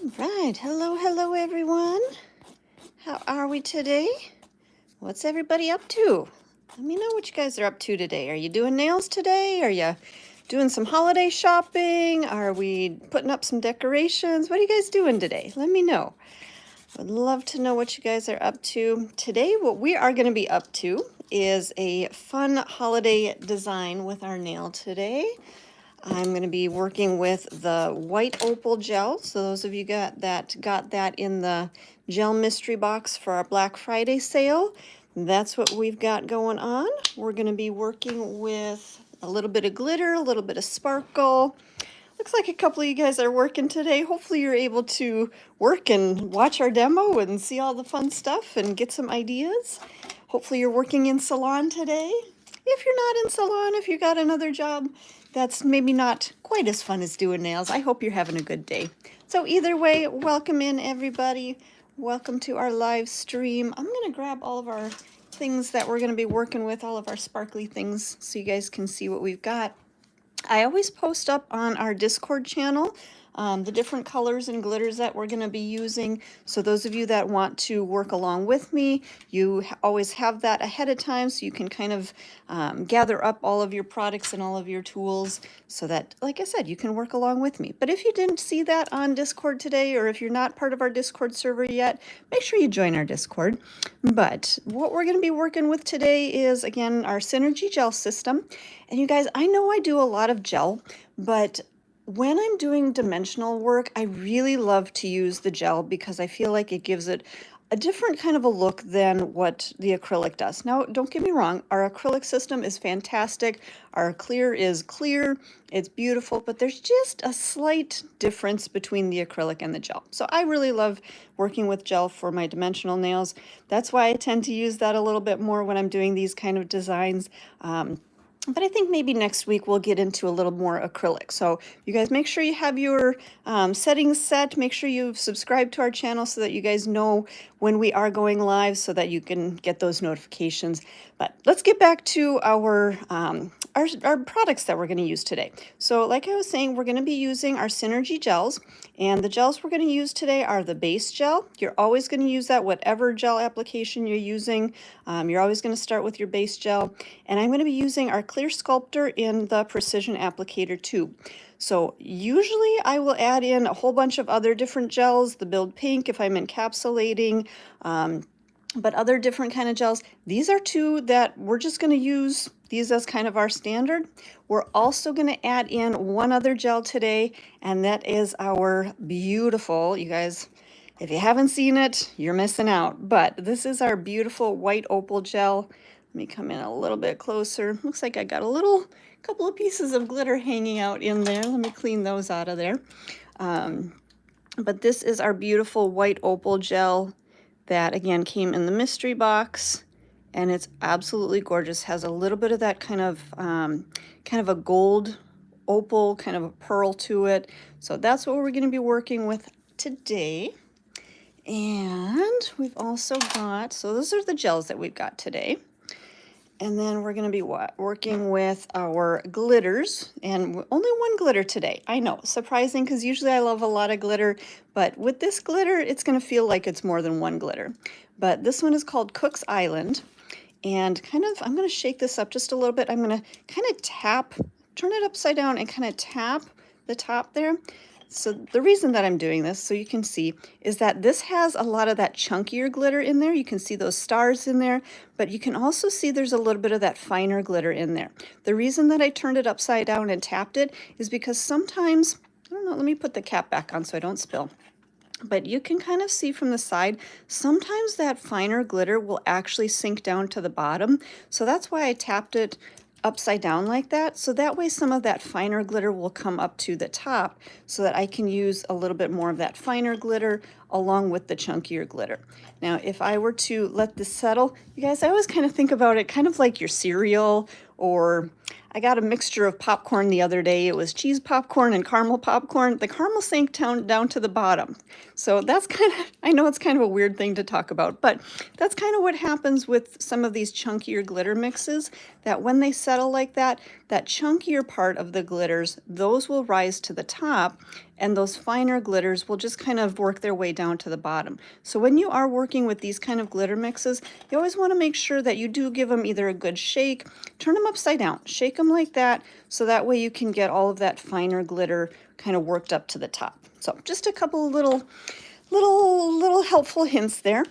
Right, hello everyone. How are we today? What's everybody up to? Let me know what you guys are up to today. Are you doing nails today? Are you doing some holiday shopping? Are we putting up some decorations? What are you guys doing today? Let me know. Would love to know what you guys are up to. Today, what we are going to be up to is a fun holiday design with our nail today. I'm going to be working with the white opal gel. So those of you got that in the gel mystery box for our Black Friday sale, that's what we've got going on. We're going to be working with a little bit of glitter, a little bit of sparkle. Looks like a couple of you guys are working today. Hopefully you're able to work and watch our demo and see all the fun stuff and get some ideas. Hopefully you're working in salon today. If you're not in salon, if you got another job that's maybe not quite as fun as doing nails, I hope you're having a good day. So either way, welcome in everybody. Welcome to our live stream. I'm going to grab all of our things that we're going to be working with, all of our sparkly things, so you guys can see what we've got. I always post up on our Discord channel the different colors and glitters that we're going to be using. So those of you that want to work along with me, you always have that ahead of time so you can kind of gather up all of your products and all of your tools so that, like I said, you can work along with me. But if you didn't see that on Discord today, or if you're not part of our Discord server yet, make sure you join our Discord. But what we're going to be working with today is, again, our Synergy Gel System. And you guys, I know I do a lot of gel, but when I'm doing dimensional work, I really love to use the gel because I feel like it gives it a different kind of a look than what the acrylic does. Now, don't get me wrong, our acrylic system is fantastic. Our clear is clear, it's beautiful, but there's just a slight difference between the acrylic and the gel. So I really love working with gel for my dimensional nails. That's why I tend to use that a little bit more when I'm doing these kind of designs. But I think maybe next week we'll get into a little more acrylic. So you guys make sure you have your settings set. Make sure you've subscribed to our channel so that you guys know when we are going live so that you can get those notifications. But let's get back to our products that we're going to use today. So like I was saying, we're going to be using our Synergy gels. And the gels we're going to use today are the base gel. You're always going to use that, whatever gel application you're using. You're always going to start with your base gel. And I'm going to be using our clear sculptor in the precision applicator tube. So usually I will add in a whole bunch of other different gels, the Build Pink if I'm encapsulating, but other different kind of gels. These are two that we're just going to use these as kind of our standard. We're also going to add in one other gel today, and that is our beautiful, you guys, if you haven't seen it, you're missing out. But this is our beautiful white opal gel. Let me come in a little bit closer. Looks like I got a couple of pieces of glitter hanging out in there. Let me clean those out of there. But this is our beautiful white opal gel that, again, came in the mystery box. And it's absolutely gorgeous. Has a little bit of that kind of a gold opal, kind of a pearl to it. So that's what we're going to be working with today. And we've also got, so those are the gels that we've got today. And then we're going to be working with our glitters, and only one glitter today. I know, surprising, because usually I love a lot of glitter, but with this glitter, it's going to feel like it's more than one glitter. But this one is called Cook's Island, and I'm going to shake this up just a little bit. I'm going to kind of tap, turn it upside down and kind of tap the top there. So the reason that I'm doing this, so you can see, is that this has a lot of that chunkier glitter in there. You can see those stars in there, but you can also see there's a little bit of that finer glitter in there. The reason that I turned it upside down and tapped it is because sometimes, I don't know, let me put the cap back on so I don't spill. But you can kind of see from the side, sometimes that finer glitter will actually sink down to the bottom. So that's why I tapped it upside down like that, so that way some of that finer glitter will come up to the top so that I can use a little bit more of that finer glitter along with the chunkier glitter. Now if I were to let this settle, you guys, I always kind of think about it kind of like your cereal, or I got a mixture of popcorn the other day. It was cheese popcorn and caramel popcorn. The caramel sank down to the bottom. So that's kind of, I know it's kind of a weird thing to talk about, but that's kind of what happens with some of these chunkier glitter mixes, that when they settle like that, that chunkier part of the glitters, those will rise to the top, and those finer glitters will just kind of work their way down to the bottom. So when you are working with these kind of glitter mixes, you always want to make sure that you do give them either a good shake, turn them upside down, shake them like that, so that way you can get all of that finer glitter kind of worked up to the top. So just a couple of little helpful hints there.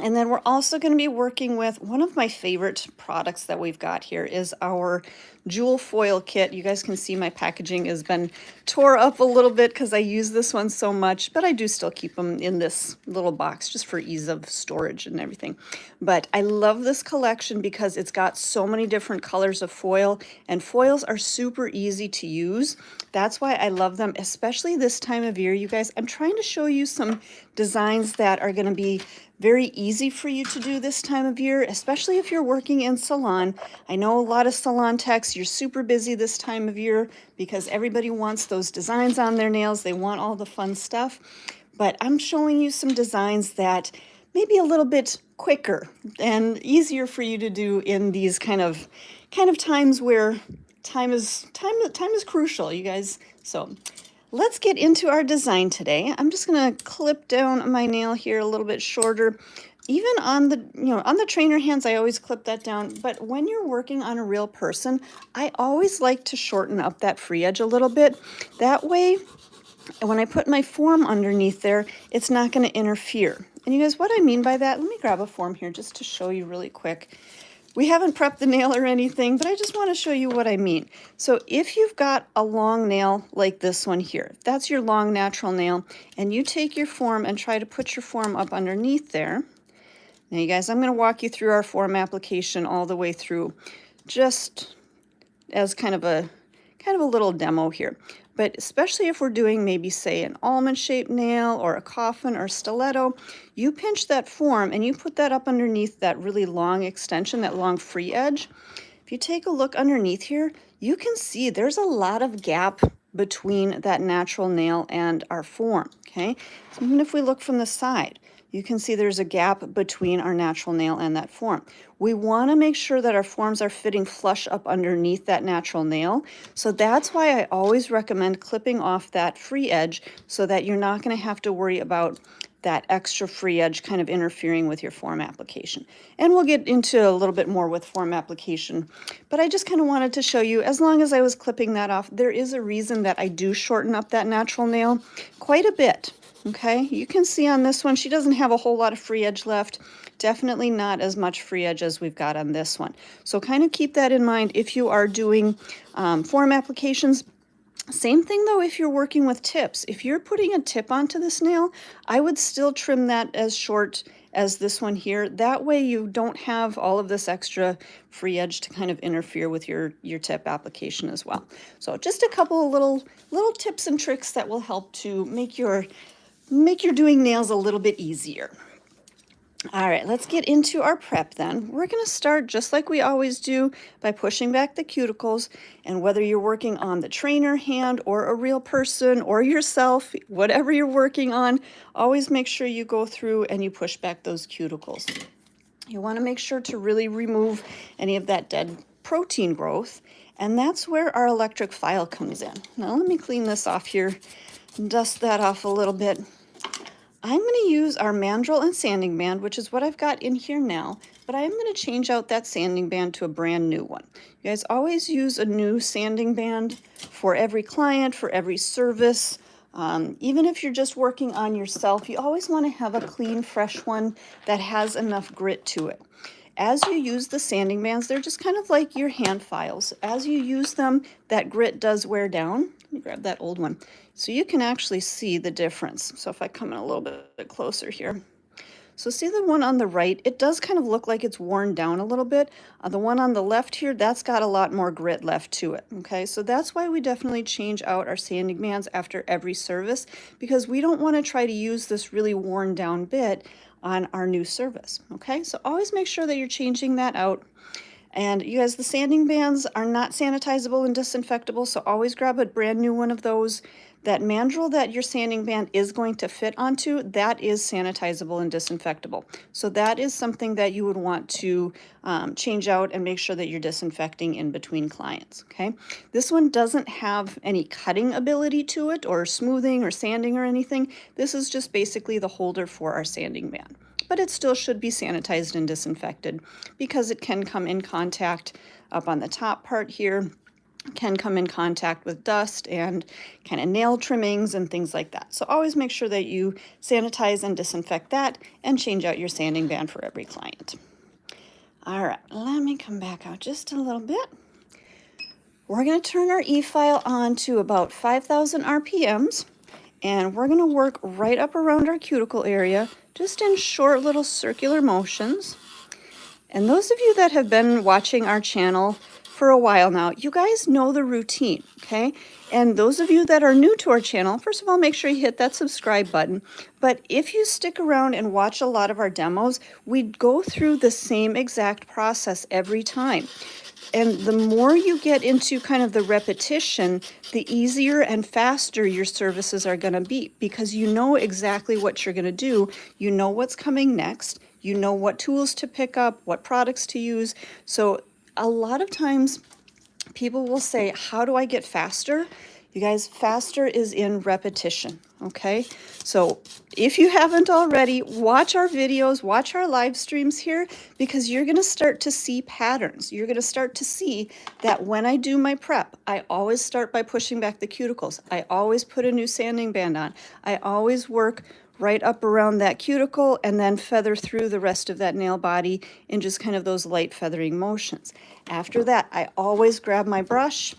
And then we're also going to be working with one of my favorite products that we've got here is our jewel foil kit. You guys can see my packaging has been tore up a little bit because I use this one so much, but I do still keep them in this little box just for ease of storage and everything. But I love this collection because it's got so many different colors of foil, and foils are super easy to use. That's why I love them, especially this time of year, you guys. I'm trying to show you some designs that are going to be very easy for you to do this time of year, especially if you're working in salon. I know a lot of salon techs, you're super busy this time of year because everybody wants those designs on their nails. They want all the fun stuff. But I'm showing you some designs that may be a little bit quicker and easier for you to do in these kind of times where time is crucial, you guys. So let's get into our design today. I'm just going to clip down my nail here a little bit shorter. Even on the, on the trainer hands, I always clip that down. But when you're working on a real person, I always like to shorten up that free edge a little bit. That way, when I put my form underneath there, it's not going to interfere. And you guys, what I mean by that, let me grab a form here just to show you really quick. We haven't prepped the nail or anything, but I just want to show you what I mean. So if you've got a long nail like this one here, that's your long natural nail, and you take your form and try to put your form up underneath there. Now you guys, I'm going to walk you through our form application all the way through, just as kind of a little demo here. But especially if we're doing maybe say an almond shaped nail or a coffin or stiletto, you pinch that form and you put that up underneath that really long extension, that long free edge. If you take a look underneath here, you can see there's a lot of gap between that natural nail and our form, okay? So even if we look from the side, you can see there's a gap between our natural nail and that form. We want to make sure that our forms are fitting flush up underneath that natural nail. So that's why I always recommend clipping off that free edge so that you're not going to have to worry about that extra free edge kind of interfering with your form application. And we'll get into a little bit more with form application, but I just kind of wanted to show you, as long as I was clipping that off, there is a reason that I do shorten up that natural nail quite a bit. Okay, you can see on this one, she doesn't have a whole lot of free edge left. Definitely not as much free edge as we've got on this one. So kind of keep that in mind if you are doing form applications. Same thing though if you're working with tips. If you're putting a tip onto this nail, I would still trim that as short as this one here. That way you don't have all of this extra free edge to kind of interfere with your tip application as well. So just a couple of little tips and tricks that will help to make your doing nails a little bit easier. All right, let's get into our prep then. We're going to start just like we always do by pushing back the cuticles, and whether you're working on the trainer hand or a real person or yourself, whatever you're working on, always make sure you go through and you push back those cuticles. You want to make sure to really remove any of that dead protein growth, and that's where our electric file comes in. Now let me clean this off here and dust that off a little bit. I'm going to use our mandrel and sanding band, which is what I've got in here now, but I am going to change out that sanding band to a brand new one. You guys always use a new sanding band for every client, for every service. Even if you're just working on yourself, you always want to have a clean, fresh one that has enough grit to it. As you use the sanding bands, they're just kind of like your hand files. As you use them, that grit does wear down. Let me grab that old one. So you can actually see the difference. So if I come in a little bit closer here. So see the one on the right, it does kind of look like it's worn down a little bit. The one on the left here, that's got a lot more grit left to it, okay? So that's why we definitely change out our sanding bands after every service, because we don't want to try to use this really worn down bit on our new service, okay? So always make sure that you're changing that out. And you guys, the sanding bands are not sanitizable and disinfectable, so always grab a brand new one of those. that mandrel that your sanding band is going to fit onto, that is sanitizable and disinfectable. So that is something that you would want to change out and make sure that you're disinfecting in between clients, okay? This one doesn't have any cutting ability to it or smoothing or sanding or anything. This is just basically the holder for our sanding band. But it still should be sanitized and disinfected because it can come in contact up on the top part here, can come in contact with dust and kind of nail trimmings and things like that. So always make sure that you sanitize and disinfect that and change out your sanding band for every client. All right, let me come back out just a little bit. We're going to turn our E-file on to about 5,000 RPMs, and we're going to work right up around our cuticle area, just in short little circular motions. And those of you that have been watching our channel for a while now, you guys know the routine, okay? And those of you that are new to our channel, first of all, make sure you hit that subscribe button. But if you stick around and watch a lot of our demos, we go through the same exact process every time. And the more you get into kind of the repetition, the easier and faster your services are going to be, because you know exactly what you're going to do. You know what's coming next. You know what tools to pick up, what products to use. So a lot of times people will say, how do I get faster? You guys, faster is in repetition, okay? So if you haven't already, watch our videos, watch our live streams here, because you're gonna start to see patterns. You're gonna start to see that when I do my prep, I always start by pushing back the cuticles. I always put a new sanding band on. I always work right up around that cuticle and then feather through the rest of that nail body in just kind of those light feathering motions. After that, I always grab my brush.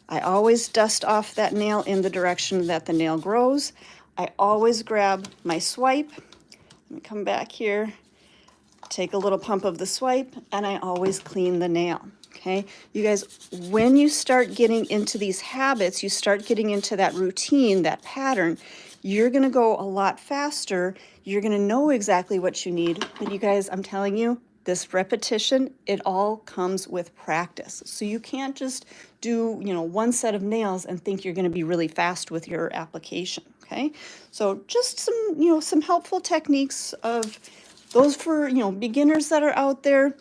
I always dust off that nail in the direction that the nail grows. I always grab my swipe. Let me come back here, take a little pump of the swipe, and I always clean the nail. Okay, you guys, when you start getting into these habits, you start getting into that routine, that pattern, you're gonna go a lot faster. You're gonna know exactly what you need. But you guys, I'm telling you, this repetition, it all comes with practice. So you can't just do, one set of nails and think you're gonna be really fast with your application, okay? So just some, some helpful techniques of those for, beginners that are out there.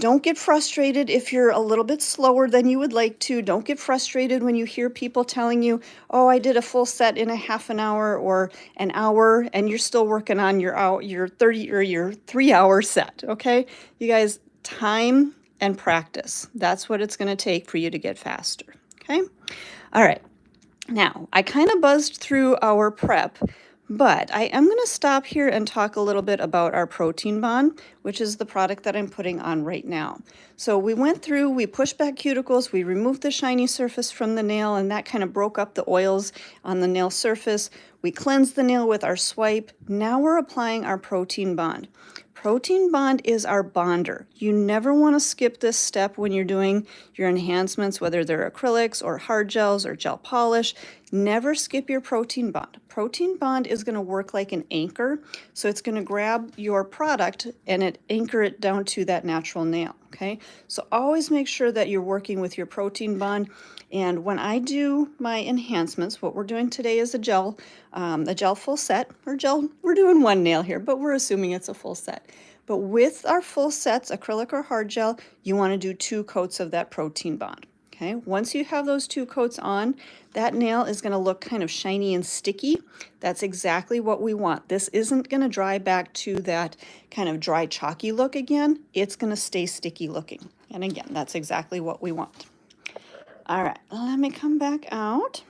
Don't get frustrated if you're a little bit slower than you would like to. Don't get frustrated when you hear people telling you, oh, I did a full set in a half an hour or an hour, and you're still working on your 30 or your 3-hour set, okay? You guys, time and practice. That's what it's going to take for you to get faster, okay? All right. Now, I kind of buzzed through our prep, but I am going to stop here and talk a little bit about our protein bond, which is the product that I'm putting on right now. So we went through, we pushed back cuticles, we removed the shiny surface from the nail, and that kind of broke up the oils on the nail surface. We cleansed the nail with our swipe. Now we're applying our protein bond. Protein bond is our bonder. You never want to skip this step when you're doing your enhancements, whether they're acrylics or hard gels or gel polish. Never skip your protein bond. Protein bond is going to work like an anchor. So it's going to grab your product and anchor it down to that natural nail, okay? So always make sure that you're working with your protein bond. And when I do my enhancements, what we're doing today is a gel full set, or gel, we're doing one nail here, but we're assuming it's a full set. But with our full sets, acrylic or hard gel, you want to do 2 coats of that protein bond. Okay, once you have those 2 coats on, that nail is going to look kind of shiny and sticky. That's exactly what we want. This isn't going to dry back to that kind of dry, chalky look again. It's going to stay sticky looking. And again, that's exactly what we want. All right, let me come back out.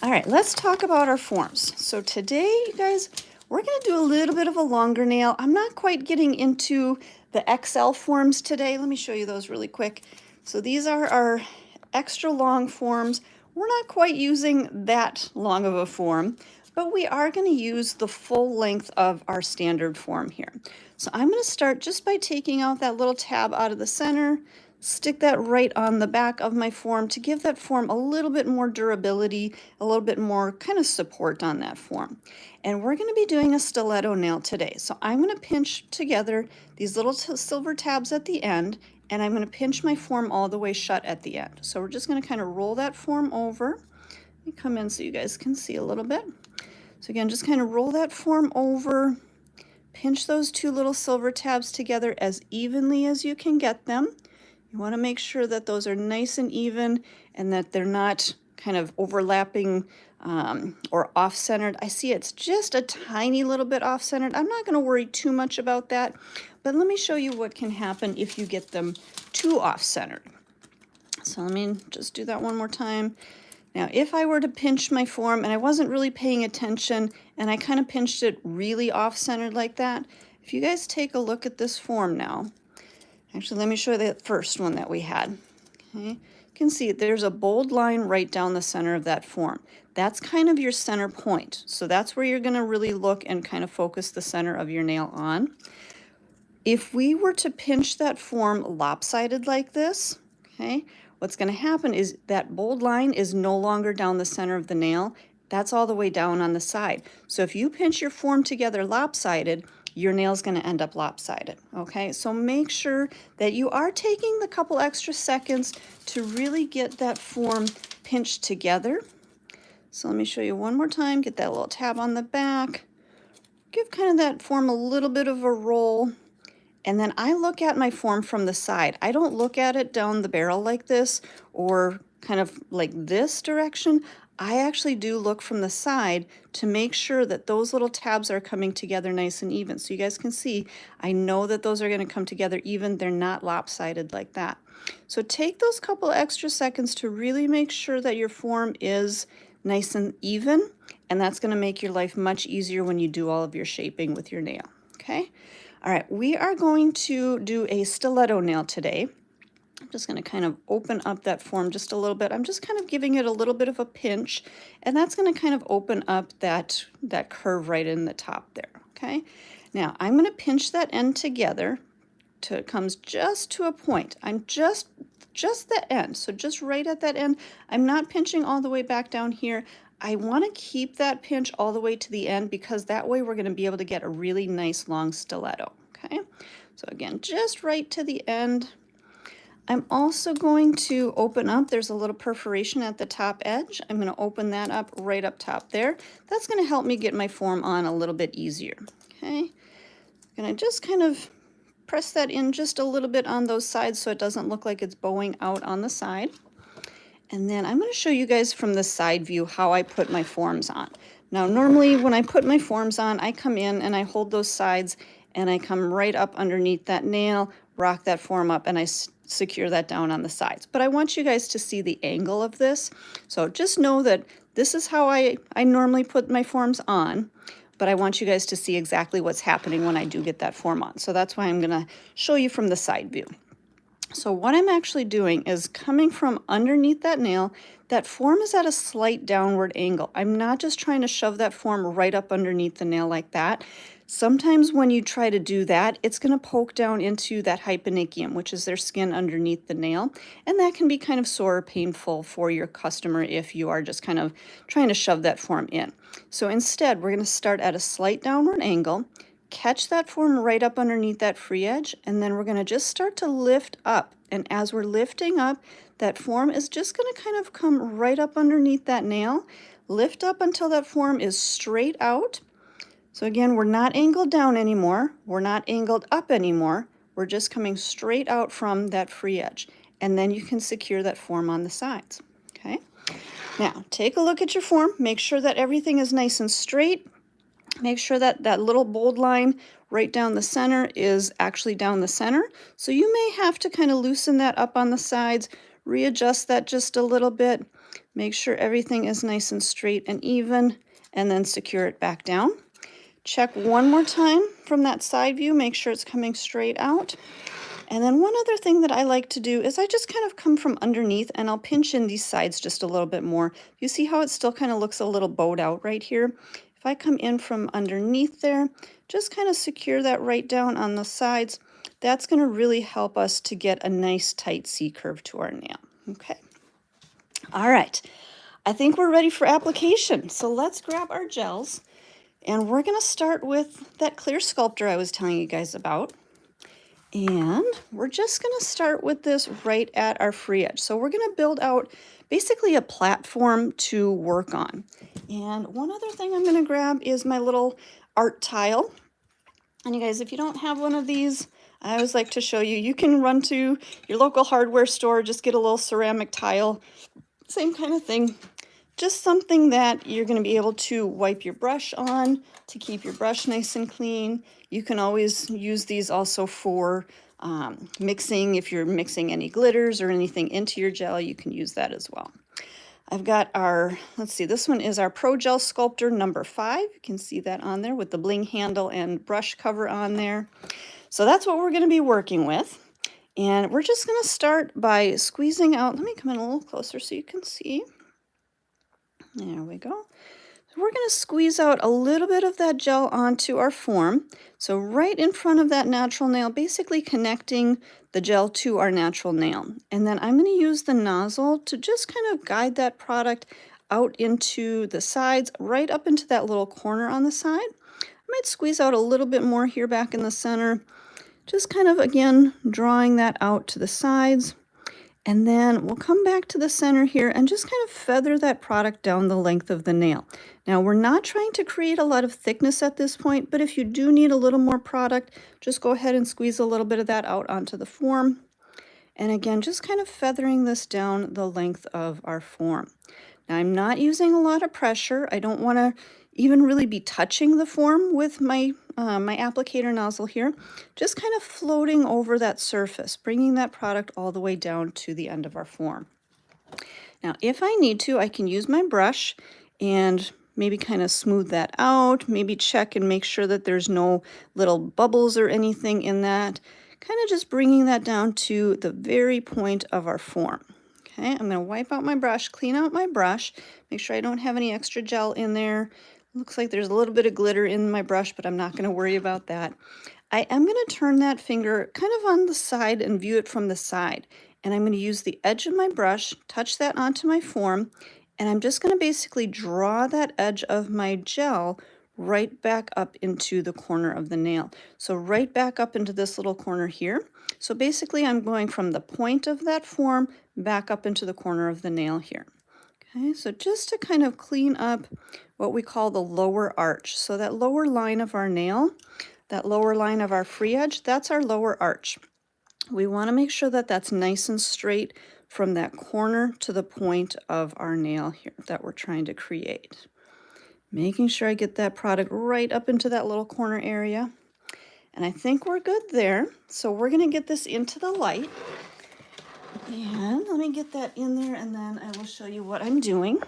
All right, let's talk about our forms. So today, you guys, we're going to do a little bit of a longer nail. I'm not quite getting into the XL forms today. Let me show you those really quick. So these are our extra long forms. We're not quite using that long of a form, but we are going to use the full length of our standard form here. So I'm going to start just by taking out that little tab out of the center, stick that right on the back of my form to give that form a little bit more durability, a little bit more kind of support on that form. And we're going to be doing a stiletto nail today. So I'm going to pinch together these little silver tabs at the end, and I'm going to pinch my form all the way shut at the end. So we're just going to kind of roll that form over, Let me come in so you guys can see a little bit. So again, just kind of roll that form over, pinch those two little silver tabs together as evenly as you can get them. You want to make sure that those are nice and even and that they're not kind of overlapping or off-centered. I see it's just a tiny little bit off-centered. I'm not going to worry too much about that, but let me show you what can happen if you get them too off-centered. So let me just do that one more time. Now, if I were to pinch my form and I wasn't really paying attention and I kind of pinched it really off-centered like that, if you guys take a look at this form now, actually, let me show you the first one that we had. Okay, you can see there's a bold line right down the center of that form. That's kind of your center point. So that's where you're going to really look and kind of focus the center of your nail on. If we were to pinch that form lopsided like this, okay, what's going to happen is that bold line is no longer down the center of the nail. That's all the way down on the side. So if you pinch your form together lopsided, your nail's going to end up lopsided, okay? So make sure that you are taking the couple extra seconds to really get that form pinched together. So let me show you one more time. Get that little tab on the back. Give kind of that form a little bit of a roll. And then I look at my form from the side. I don't look at it down the barrel like this or kind of like this direction. I actually do look from the side to make sure that those little tabs are coming together nice and even. So you guys can see, I know that those are going to come together even. They're not lopsided like that. So take those couple extra seconds to really make sure that your form is nice and even, and that's going to make your life much easier when you do all of your shaping with your nail, okay? All right, we are going to do a stiletto nail today. I'm just going to kind of open up that form just a little bit. I'm just kind of giving it a little bit of a pinch, and that's going to kind of open up that curve right in the top there, okay? Now, I'm going to pinch that end together till it comes just to a point. I'm just the end, so just right at that end. I'm not pinching all the way back down here. I want to keep that pinch all the way to the end because that way we're going to be able to get a really nice long stiletto, okay? So again, just right to the end. I'm also going to open up, there's a little perforation at the top edge. I'm going to open that up right up top there. That's going to help me get my form on a little bit easier, okay? I'm going to just kind of press that in just a little bit on those sides so it doesn't look like it's bowing out on the side. And then I'm going to show you guys from the side view how I put my forms on. Now, normally when I put my forms on, I come in and I hold those sides and I come right up underneath that nail, rock that form up, and I secure that down on the sides. But I want you guys to see the angle of this. So just know that this is how I normally put my forms on, but I want you guys to see exactly what's happening when I do get that form on. So that's why I'm going to show you from the side view. So what I'm actually doing is coming from underneath that nail. That form is at a slight downward angle. I'm not just trying to shove that form right up underneath the nail like that. Sometimes when you try to do that, it's going to poke down into that hyponychium, which is their skin underneath the nail, and that can be kind of sore or painful for your customer if you are just kind of trying to shove that form in. So instead, we're going to start at a slight downward angle, catch that form right up underneath that free edge, and then we're going to just start to lift up. And as we're lifting up, that form is just going to kind of come right up underneath that nail, lift up until that form is straight out. So again, we're not angled down anymore. We're not angled up anymore. We're just coming straight out from that free edge. And then you can secure that form on the sides, okay? Now, take a look at your form. Make sure that everything is nice and straight. Make sure that that little bold line right down the center is actually down the center. So you may have to kind of loosen that up on the sides, readjust that just a little bit, make sure everything is nice and straight and even, and then secure it back down. Check one more time from that side view, make sure it's coming straight out. And then one other thing that I like to do is I just kind of come from underneath and I'll pinch in these sides just a little bit more. You see how it still kind of looks a little bowed out right here? If I come in from underneath there, just kind of secure that right down on the sides. That's going to really help us to get a nice tight C-curve to our nail. Okay. All right. I think we're ready for application. So let's grab our gels. And we're going to start with that clear sculptor I was telling you guys about. And we're just going to start with this right at our free edge. So we're going to build out basically a platform to work on. And one other thing I'm going to grab is my little art tile. And you guys, if you don't have one of these, I always like to show you, you can run to your local hardware store, just get a little ceramic tile, same kind of thing. Just something that you're going to be able to wipe your brush on to keep your brush nice and clean. You can always use these also for mixing. If you're mixing any glitters or anything into your gel, you can use that as well. I've got our, let's see, this one is our Pro Gel Sculptor number 5. You can see that on there with the bling handle and brush cover on there. So that's what we're going to be working with. And we're just going to start by squeezing out. Let me come in a little closer so you can see. There we go. We're going to squeeze out a little bit of that gel onto our form. So right in front of that natural nail, basically connecting the gel to our natural nail. And then I'm going to use the nozzle to just kind of guide that product out into the sides, right up into that little corner on the side. I might squeeze out a little bit more here back in the center. Just kind of, again, drawing that out to the sides. And then we'll come back to the center here and just kind of feather that product down the length of the nail. Now, we're not trying to create a lot of thickness at this point, but if you do need a little more product, just go ahead and squeeze a little bit of that out onto the form. And again, just kind of feathering this down the length of our form. Now, I'm not using a lot of pressure. I don't want to even really be touching the form with my my applicator nozzle here, just kind of floating over that surface, bringing that product all the way down to the end of our form. Now, if I need to, I can use my brush and maybe kind of smooth that out, maybe check and make sure that there's no little bubbles or anything in that, kind of just bringing that down to the very point of our form. Okay, I'm going to wipe out my brush, clean out my brush, make sure I don't have any extra gel in there. Looks like there's a little bit of glitter in my brush, but I'm not going to worry about that. I am going to turn that finger kind of on the side and view it from the side. And I'm going to use the edge of my brush, touch that onto my form, and I'm just going to basically draw that edge of my gel right back up into the corner of the nail. So right back up into this little corner here. So basically I'm going from the point of that form back up into the corner of the nail here. Okay, so just to kind of clean up what we call the lower arch. So that lower line of our nail, that lower line of our free edge, that's our lower arch. We want to make sure that that's nice and straight from that corner to the point of our nail here that we're trying to create. Making sure I get that product right up into that little corner area. And I think we're good there. So we're going to get this into the light. And let me get that in there and then I will show you what I'm doing.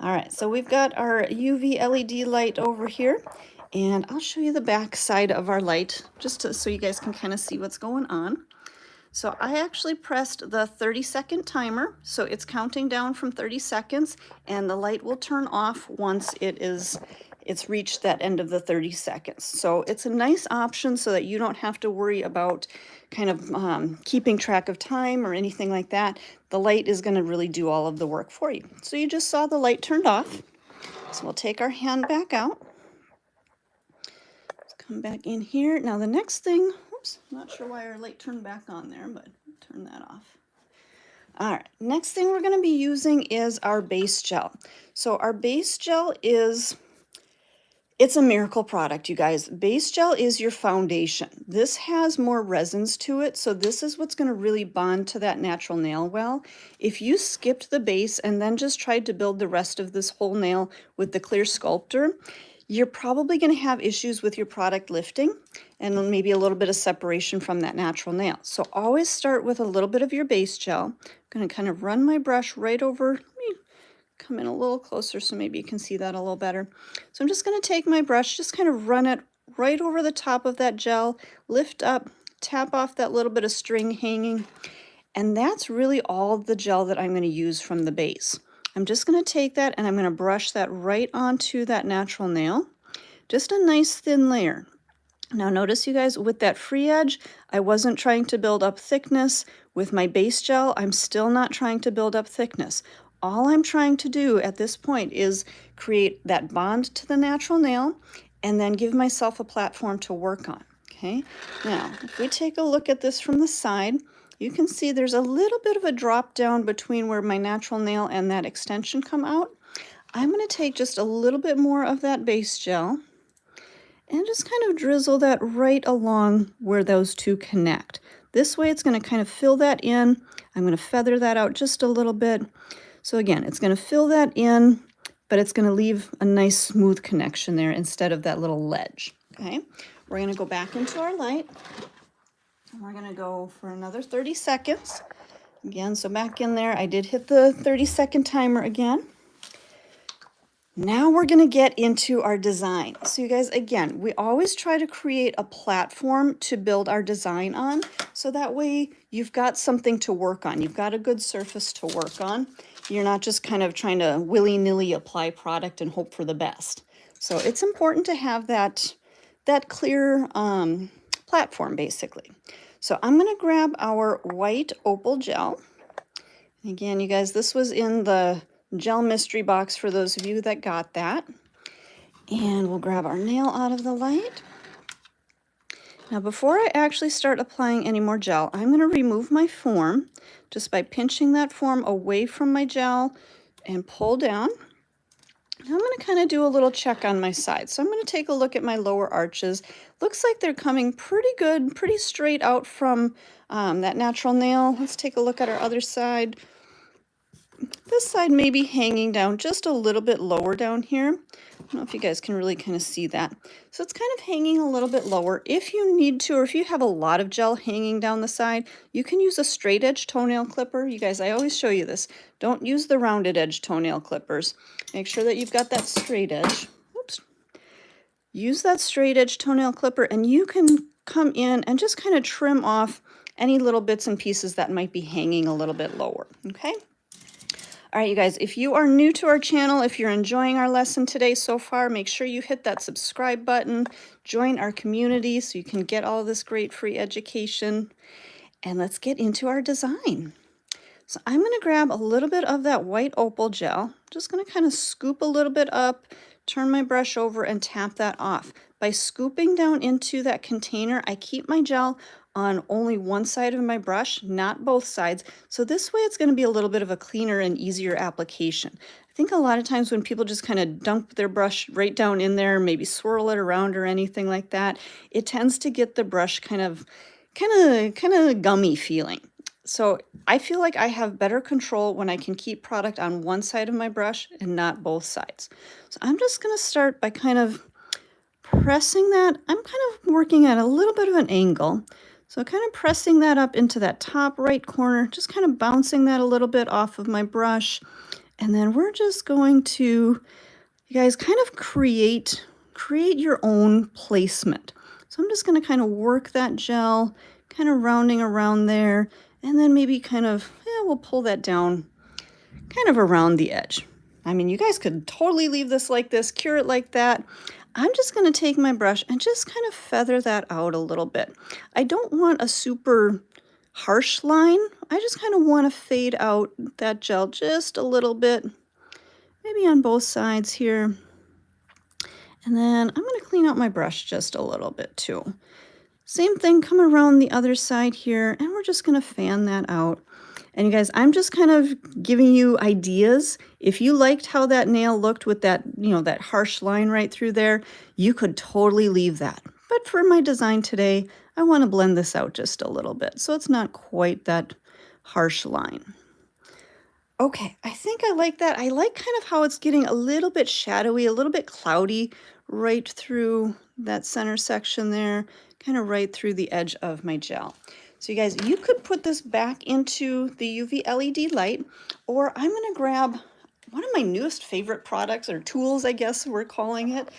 All right, so we've got our UV LED light over here, and I'll show you the back side of our light just so you guys can kind of see what's going on. So I actually pressed the 30-second timer, so it's counting down from 30 seconds, and the light will turn off once it's reached that end of the 30 seconds. So it's a nice option so that you don't have to worry about kind of keeping track of time or anything like that. The light is going to really do all of the work for you. So you just saw the light turned off. So we'll take our hand back out. Let's come back in here. Now the next thing, oops, I'm not sure why our light turned back on there, but turn that off. All right, next thing we're going to be using is our base gel. So our base gel it's a miracle product, you guys. Base gel is your foundation. This has more resins to it, so this is what's going to really bond to that natural nail well. If you skipped the base and then just tried to build the rest of this whole nail with the clear Sculptor, you're probably going to have issues with your product lifting and maybe a little bit of separation from that natural nail. So always start with a little bit of your base gel. I'm going to kind of run my brush right over. Let me come in a little closer so maybe you can see that a little better. So I'm just going to take my brush, just kind of run it right over the top of that gel, lift up, tap off that little bit of string hanging, and that's really all the gel that I'm going to use from the base. I'm just going to take that and I'm going to brush that right onto that natural nail. Just a nice thin layer. Now notice, you guys, with that free edge, I wasn't trying to build up thickness. With my base gel, I'm still not trying to build up thickness. All I'm trying to do at this point is create that bond to the natural nail and then give myself a platform to work on. Okay, now if we take a look at this from the side, you can see there's a little bit of a drop down between where my natural nail and that extension come out. I'm going to take just a little bit more of that base gel and just kind of drizzle that right along where those two connect. This way it's going to kind of fill that in. I'm going to feather that out just a little bit. So again, it's going to fill that in, but it's going to leave a nice smooth connection there instead of that little ledge. Okay, we're going to go back into our light. And we're going to go for another 30 seconds. Again, so back in there, I did hit the 30-second timer again. Now we're going to get into our design. So you guys, again, we always try to create a platform to build our design on. So that way you've got something to work on. You've got a good surface to work on. You're not just kind of trying to willy-nilly apply product and hope for the best. So it's important to have that clear platform, basically. So I'm going to grab our white Opal gel. Again, you guys, this was in the gel mystery box for those of you that got that. And we'll grab our nail out of the light. Now, before I actually start applying any more gel, I'm going to remove my form just by pinching that form away from my gel and pull down. Now I'm going to kind of do a little check on my side. So I'm going to take a look at my lower arches. Looks like they're coming pretty good, pretty straight out from that natural nail. Let's take a look at our other side. This side may be hanging down just a little bit lower down here. I don't know if you guys can really kind of see that. So it's kind of hanging a little bit lower. If you need to, or if you have a lot of gel hanging down the side, you can use a straight edge toenail clipper. You guys, I always show you this. Don't use the rounded edge toenail clippers. Make sure that you've got that straight edge. Oops. Use that straight edge toenail clipper and you can come in and just kind of trim off any little bits and pieces that might be hanging a little bit lower, okay? All right, you guys, if you are new to our channel, if you're enjoying our lesson today so far, make sure you hit that subscribe button, join our community so you can get all this great free education, and let's get into our design. So I'm going to grab a little bit of that white Opal gel, just going to kind of scoop a little bit up, turn my brush over and tap that off. By scooping down into that container, I keep my gel on only one side of my brush, not both sides. So this way it's going to be a little bit of a cleaner and easier application. I think a lot of times when people just kind of dump their brush right down in there, maybe swirl it around or anything like that, it tends to get the brush kind of gummy feeling. So I feel like I have better control when I can keep product on one side of my brush and not both sides. So I'm just going to start by kind of pressing that. I'm kind of working at a little bit of an angle. So kind of pressing that up into that top right corner, just kind of bouncing that a little bit off of my brush. And then we're just going to, you guys, kind of create your own placement. So I'm just going to kind of work that gel, kind of rounding around there. And then maybe kind of, we'll pull that down kind of around the edge. I mean, you guys could totally leave this like this, cure it like that. I'm just going to take my brush and just kind of feather that out a little bit. I don't want a super harsh line. I just kind of want to fade out that gel just a little bit, maybe on both sides here. And then I'm going to clean out my brush just a little bit too. Same thing, come around the other side here, and we're just going to fan that out. And you guys, I'm just kind of giving you ideas. If you liked how that nail looked with that, that harsh line right through there, you could totally leave that. But for my design today, I want to blend this out just a little bit, so it's not quite that harsh line. Okay, I think I like that. I like kind of how it's getting a little bit shadowy, a little bit cloudy right through that center section there, kind of right through the edge of my gel. So you guys, you could put this back into the UV LED light, or I'm going to grab one of my newest favorite products, or tools, I guess we're calling it.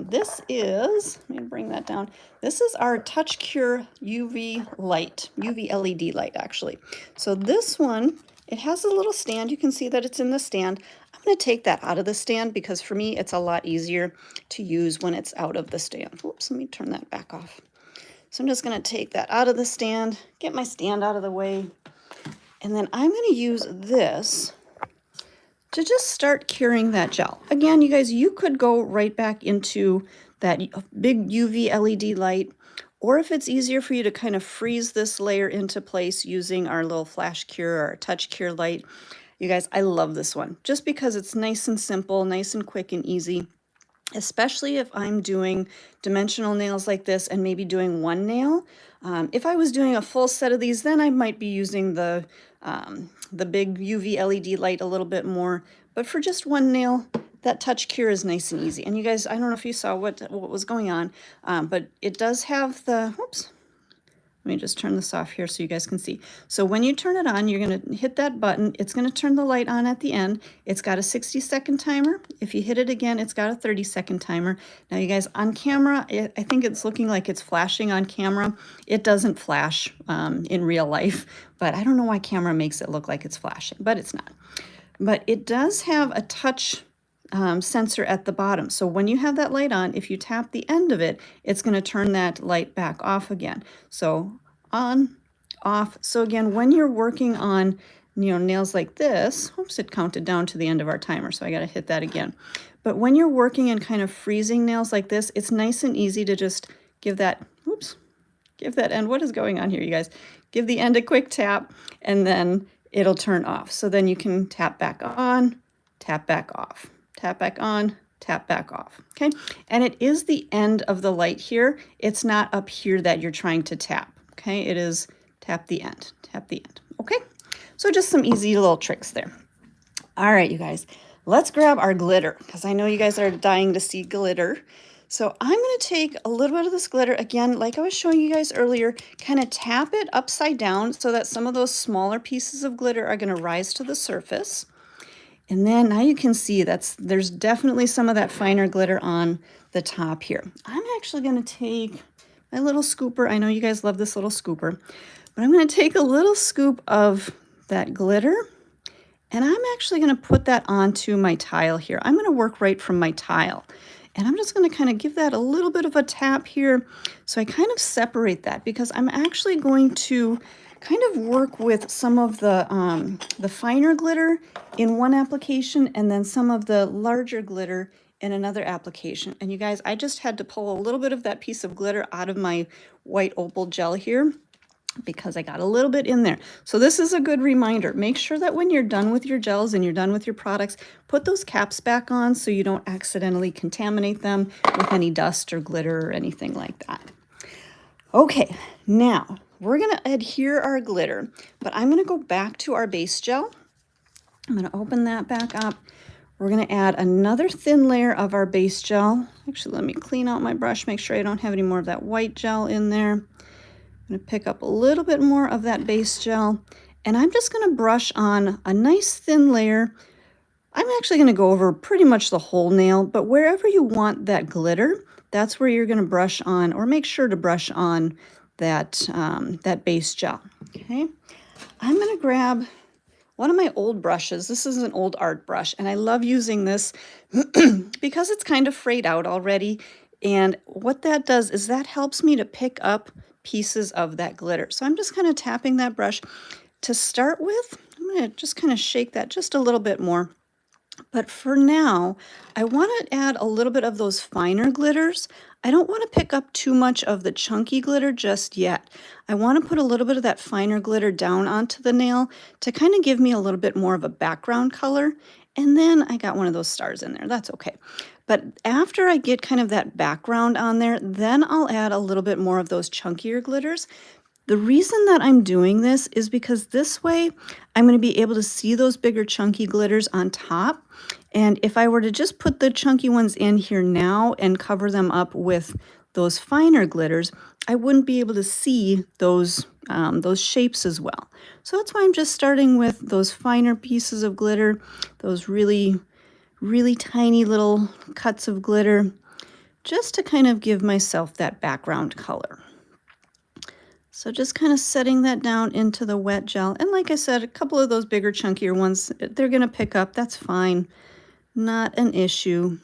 This is, let me bring that down. This is our Touch Cure UV light, UV LED light actually. So this one, it has a little stand. You can see that it's in the stand. I'm going to take that out of the stand because for me, it's a lot easier to use when it's out of the stand. Whoops, let me turn that back off. So I'm just going to take that out of the stand, get my stand out of the way, and then I'm going to use this to just start curing that gel. Again, you guys, you could go right back into that big UV LED light, or if it's easier for you to kind of freeze this layer into place using our little flash cure or touch cure light. You guys, I love this one just because it's nice and simple, nice and quick and easy, especially if I'm doing dimensional nails like this and maybe doing one nail. If I was doing a full set of these, then I might be using the big UV LED light a little bit more. But for just one nail, that touch cure is nice and easy. And you guys, I don't know if you saw what was going on, but it does have the, oops, let me just turn this off here so you guys can see. So when you turn it on, you're going to hit that button. It's going to turn the light on at the end. It's got a 60-second timer. If you hit it again, it's got a 30-second timer. Now, you guys, on camera, I think it's looking like it's flashing on camera. It doesn't flash in real life, but I don't know why camera makes it look like it's flashing, but it's not. But it does have a touch sensor at the bottom. So when you have that light on, if you tap the end of it, it's going to turn that light back off again. So on, off. So again, when you're working on, nails like this, oops, it counted down to the end of our timer, so I got to hit that again. But when you're working and kind of freezing nails like this, it's nice and easy to just give that, oops, give that end. What is going on here, you guys? Give the end a quick tap, and then it'll turn off. So then you can tap back on, tap back off. Tap back on, tap back off, okay? And it is the end of the light here. It's not up here that you're trying to tap, okay? It is tap the end, okay? So just some easy little tricks there. All right, you guys, let's grab our glitter because I know you guys are dying to see glitter. So I'm gonna take a little bit of this glitter, again, like I was showing you guys earlier, kind of tap it upside down so that some of those smaller pieces of glitter are gonna rise to the surface. And then now you can see there's definitely some of that finer glitter on the top here. I'm actually going to take my little scooper. I know you guys love this little scooper, but I'm going to take a little scoop of that glitter, and I'm actually going to put that onto my tile here. I'm going to work right from my tile, and I'm just going to kind of give that a little bit of a tap here. So I kind of separate that because I'm actually going to kind of work with some of the finer glitter in one application and then some of the larger glitter in another application. And you guys, I just had to pull a little bit of that piece of glitter out of my white opal gel here because I got a little bit in there. So this is a good reminder. Make sure that when you're done with your gels and you're done with your products, put those caps back on so you don't accidentally contaminate them with any dust or glitter or anything like that. Okay, now we're going to adhere our glitter, but I'm going to go back to our base gel. I'm going to open that back up. We're going to add another thin layer of our base gel. Actually, let me clean out my brush, make sure I don't have any more of that white gel in there. I'm going to pick up a little bit more of that base gel, and I'm just going to brush on a nice thin layer. I'm actually going to go over pretty much the whole nail, but wherever you want that glitter, that's where you're going to brush on, or make sure to brush on that base gel. Okay, I'm going to grab one of my old brushes. This is an old art brush, and I love using this because it's kind of frayed out already. And what that does is that helps me to pick up pieces of that glitter. So I'm just kind of tapping that brush. To start with, I'm going to just kind of shake that just a little bit more. But for now, I want to add a little bit of those finer glitters. I don't want to pick up too much of the chunky glitter just yet. I want to put a little bit of that finer glitter down onto the nail to kind of give me a little bit more of a background color. And then I got one of those stars in there. That's okay. But after I get kind of that background on there, then I'll add a little bit more of those chunkier glitters. The reason that I'm doing this is because this way I'm going to be able to see those bigger chunky glitters on top. And if I were to just put the chunky ones in here now and cover them up with those finer glitters, I wouldn't be able to see those shapes as well. So that's why I'm just starting with those finer pieces of glitter, those really, really tiny little cuts of glitter, just to kind of give myself that background color. So just kind of setting that down into the wet gel. And like I said, a couple of those bigger, chunkier ones, they're going to pick up. That's fine. Not an issue.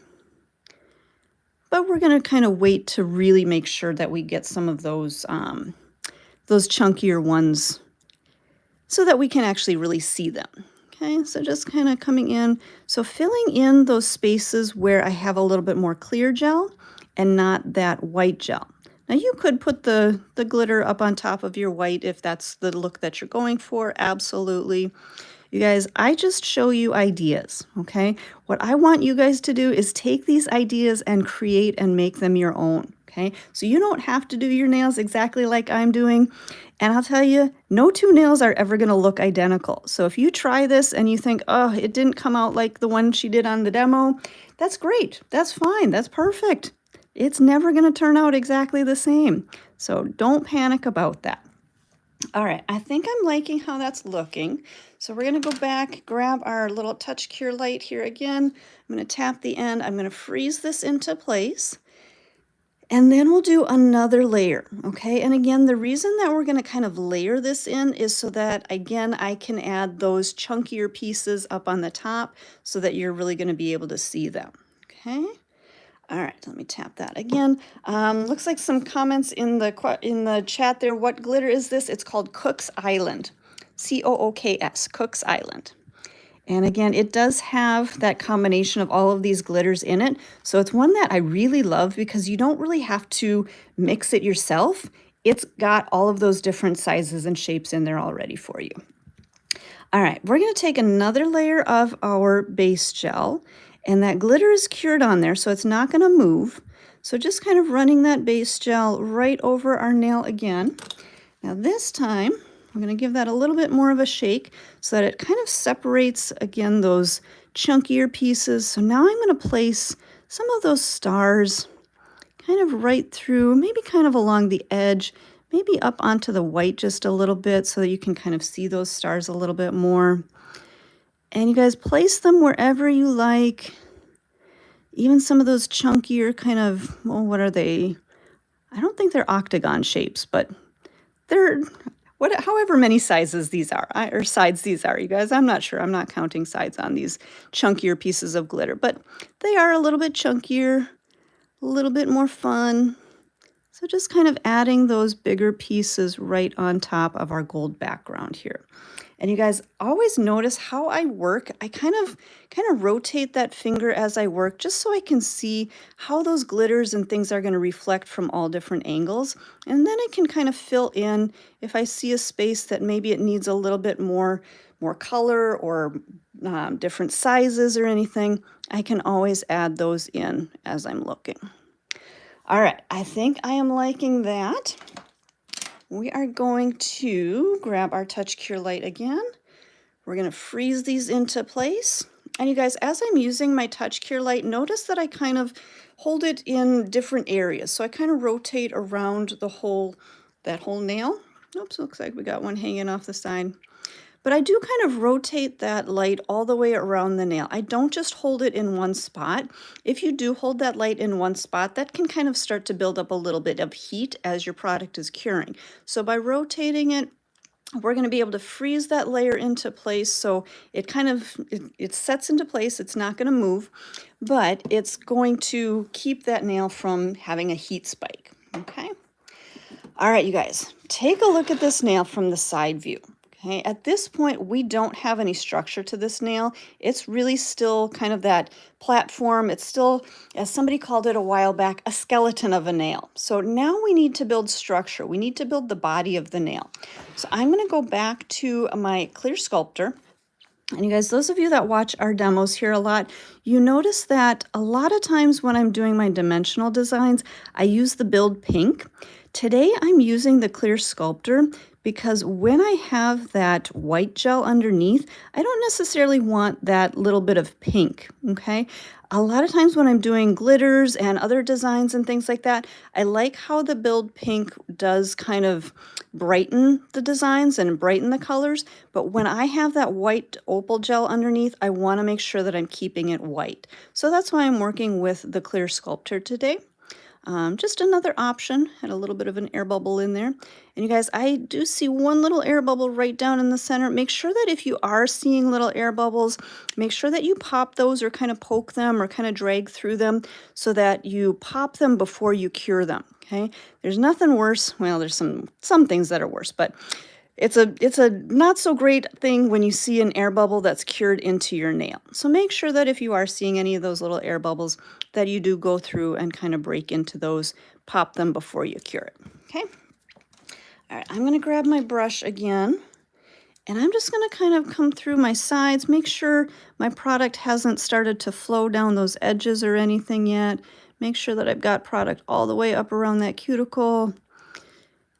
But we're going to kind of wait to really make sure that we get some of those chunkier ones so that we can actually really see them. Okay, so just kind of coming in. So filling in those spaces where I have a little bit more clear gel and not that white gel. Now you could put the glitter up on top of your white if that's the look that you're going for, absolutely. You guys, I just show you ideas, okay? What I want you guys to do is take these ideas and create and make them your own, okay? So you don't have to do your nails exactly like I'm doing. And I'll tell you, no two nails are ever gonna look identical. So if you try this and you think, oh, it didn't come out like the one she did on the demo, that's great, that's fine, that's perfect. It's never gonna turn out exactly the same. So don't panic about that. All right, I think I'm liking how that's looking. So we're gonna go back, grab our little touch cure light here again. I'm gonna tap the end, I'm gonna freeze this into place. And then we'll do another layer, okay? And again, the reason that we're gonna kind of layer this in is so that, again, I can add those chunkier pieces up on the top so that you're really gonna be able to see them, okay? All right, let me tap that again. Looks like some comments in the chat there. What glitter is this? It's called Cook's Island, C-O-O-K-S, Cook's Island. And again, it does have that combination of all of these glitters in it. So it's one that I really love because you don't really have to mix it yourself. It's got all of those different sizes and shapes in there already for you. All right, we're gonna take another layer of our base gel, and that glitter is cured on there, so it's not gonna move. So just kind of running that base gel right over our nail again. Now this time, I'm gonna give that a little bit more of a shake so that it kind of separates, again, those chunkier pieces. So now I'm gonna place some of those stars kind of right through, maybe kind of along the edge, maybe up onto the white just a little bit so that you can kind of see those stars a little bit more. And you guys place them wherever you like. Even some of those chunkier kind of, well, what are they? I don't think they're octagon shapes, but they're however many sizes these are, or sides these are, you guys. I'm not sure. I'm not counting sides on these chunkier pieces of glitter, but they are a little bit chunkier, a little bit more fun. So just kind of adding those bigger pieces right on top of our gold background here. And you guys always notice how I work. I kind of rotate that finger as I work just so I can see how those glitters and things are going to reflect from all different angles. And then I can kind of fill in if I see a space that maybe it needs a little bit more color or different sizes or anything. I can always add those in as I'm looking. All right, I think I am liking that. We are going to grab our Touch Cure light again. We're going to freeze these into place. And you guys, as I'm using my Touch Cure light, notice that I kind of hold it in different areas. So I kind of rotate around that whole nail. Oops, looks like we got one hanging off the side. But I do kind of rotate that light all the way around the nail. I don't just hold it in one spot. If you do hold that light in one spot, that can kind of start to build up a little bit of heat as your product is curing. So by rotating it, we're going to be able to freeze that layer into place so it kind of, it sets into place. It's not going to move, but it's going to keep that nail from having a heat spike, okay? All right, you guys, take a look at this nail from the side view. Okay, at this point, we don't have any structure to this nail. It's really still kind of that platform. It's still, as somebody called it a while back, a skeleton of a nail. So now we need to build structure. We need to build the body of the nail. So I'm going to go back to my clear Sculptor. And you guys, those of you that watch our demos here a lot, you notice that a lot of times when I'm doing my dimensional designs, I use the Build Pink. Today I'm using the clear Sculptor because when I have that white gel underneath, I don't necessarily want that little bit of pink, okay? A lot of times when I'm doing glitters and other designs and things like that, I like how the Build Pink does kind of brighten the designs and brighten the colors, but when I have that white opal gel underneath, I want to make sure that I'm keeping it white. So that's why I'm working with the clear Sculptor today. Just another option, had a little bit of an air bubble in there. And you guys, I do see one little air bubble right down in the center. Make sure that if you are seeing little air bubbles, make sure that you pop those or kind of poke them or kind of drag through them so that you pop them before you cure them, okay? There's nothing worse. Well, there's some things that are worse, but it's a not so great thing when you see an air bubble that's cured into your nail. So make sure that if you are seeing any of those little air bubbles, that you do go through and kind of break into those, pop them before you cure it. Okay. All right, I'm going to grab my brush again, and I'm just going to kind of come through my sides, make sure my product hasn't started to flow down those edges or anything yet. Make sure that I've got product all the way up around that cuticle,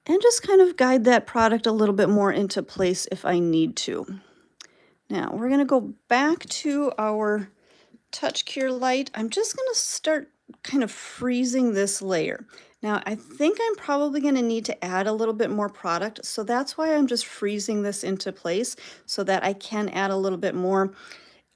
and just kind of guide that product a little bit more into place if I need to. Now we're going to go back to our touch cure light. I'm just going to start kind of freezing this layer. Now I think I'm probably going to need to add a little bit more product, so that's why I'm just freezing this into place so that I can add a little bit more.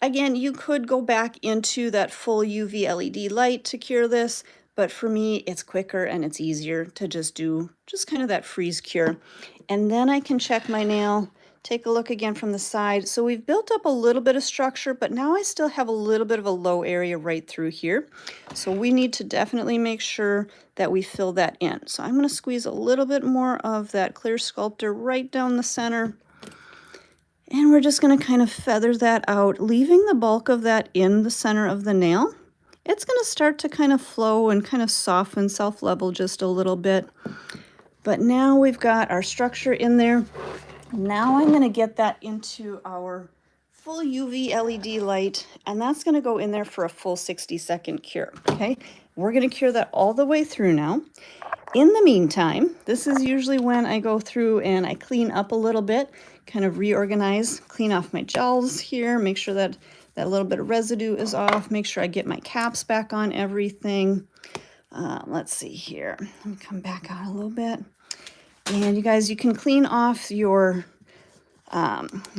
Again, you could go back into that full UV LED light to cure this, but for me, it's quicker and it's easier to just do kind of that freeze cure. And then I can check my nail, take a look again from the side. So we've built up a little bit of structure, but now I still have a little bit of a low area right through here. So we need to definitely make sure that we fill that in. So I'm going to squeeze a little bit more of that clear Sculptor right down the center. And we're just going to kind of feather that out, leaving the bulk of that in the center of the nail. It's going to start to kind of flow and kind of soften, self-level just a little bit. But now we've got our structure in there. Now I'm going to get that into our full UV LED light, and that's going to go in there for a full 60-second cure. Okay, we're going to cure that all the way through now. In the meantime, this is usually when I go through and I clean up a little bit, kind of reorganize, clean off my gels here, make sure that that little bit of residue is off, make sure I get my caps back on everything. Let's see here. Let me come back out a little bit. And you guys, you can clean off your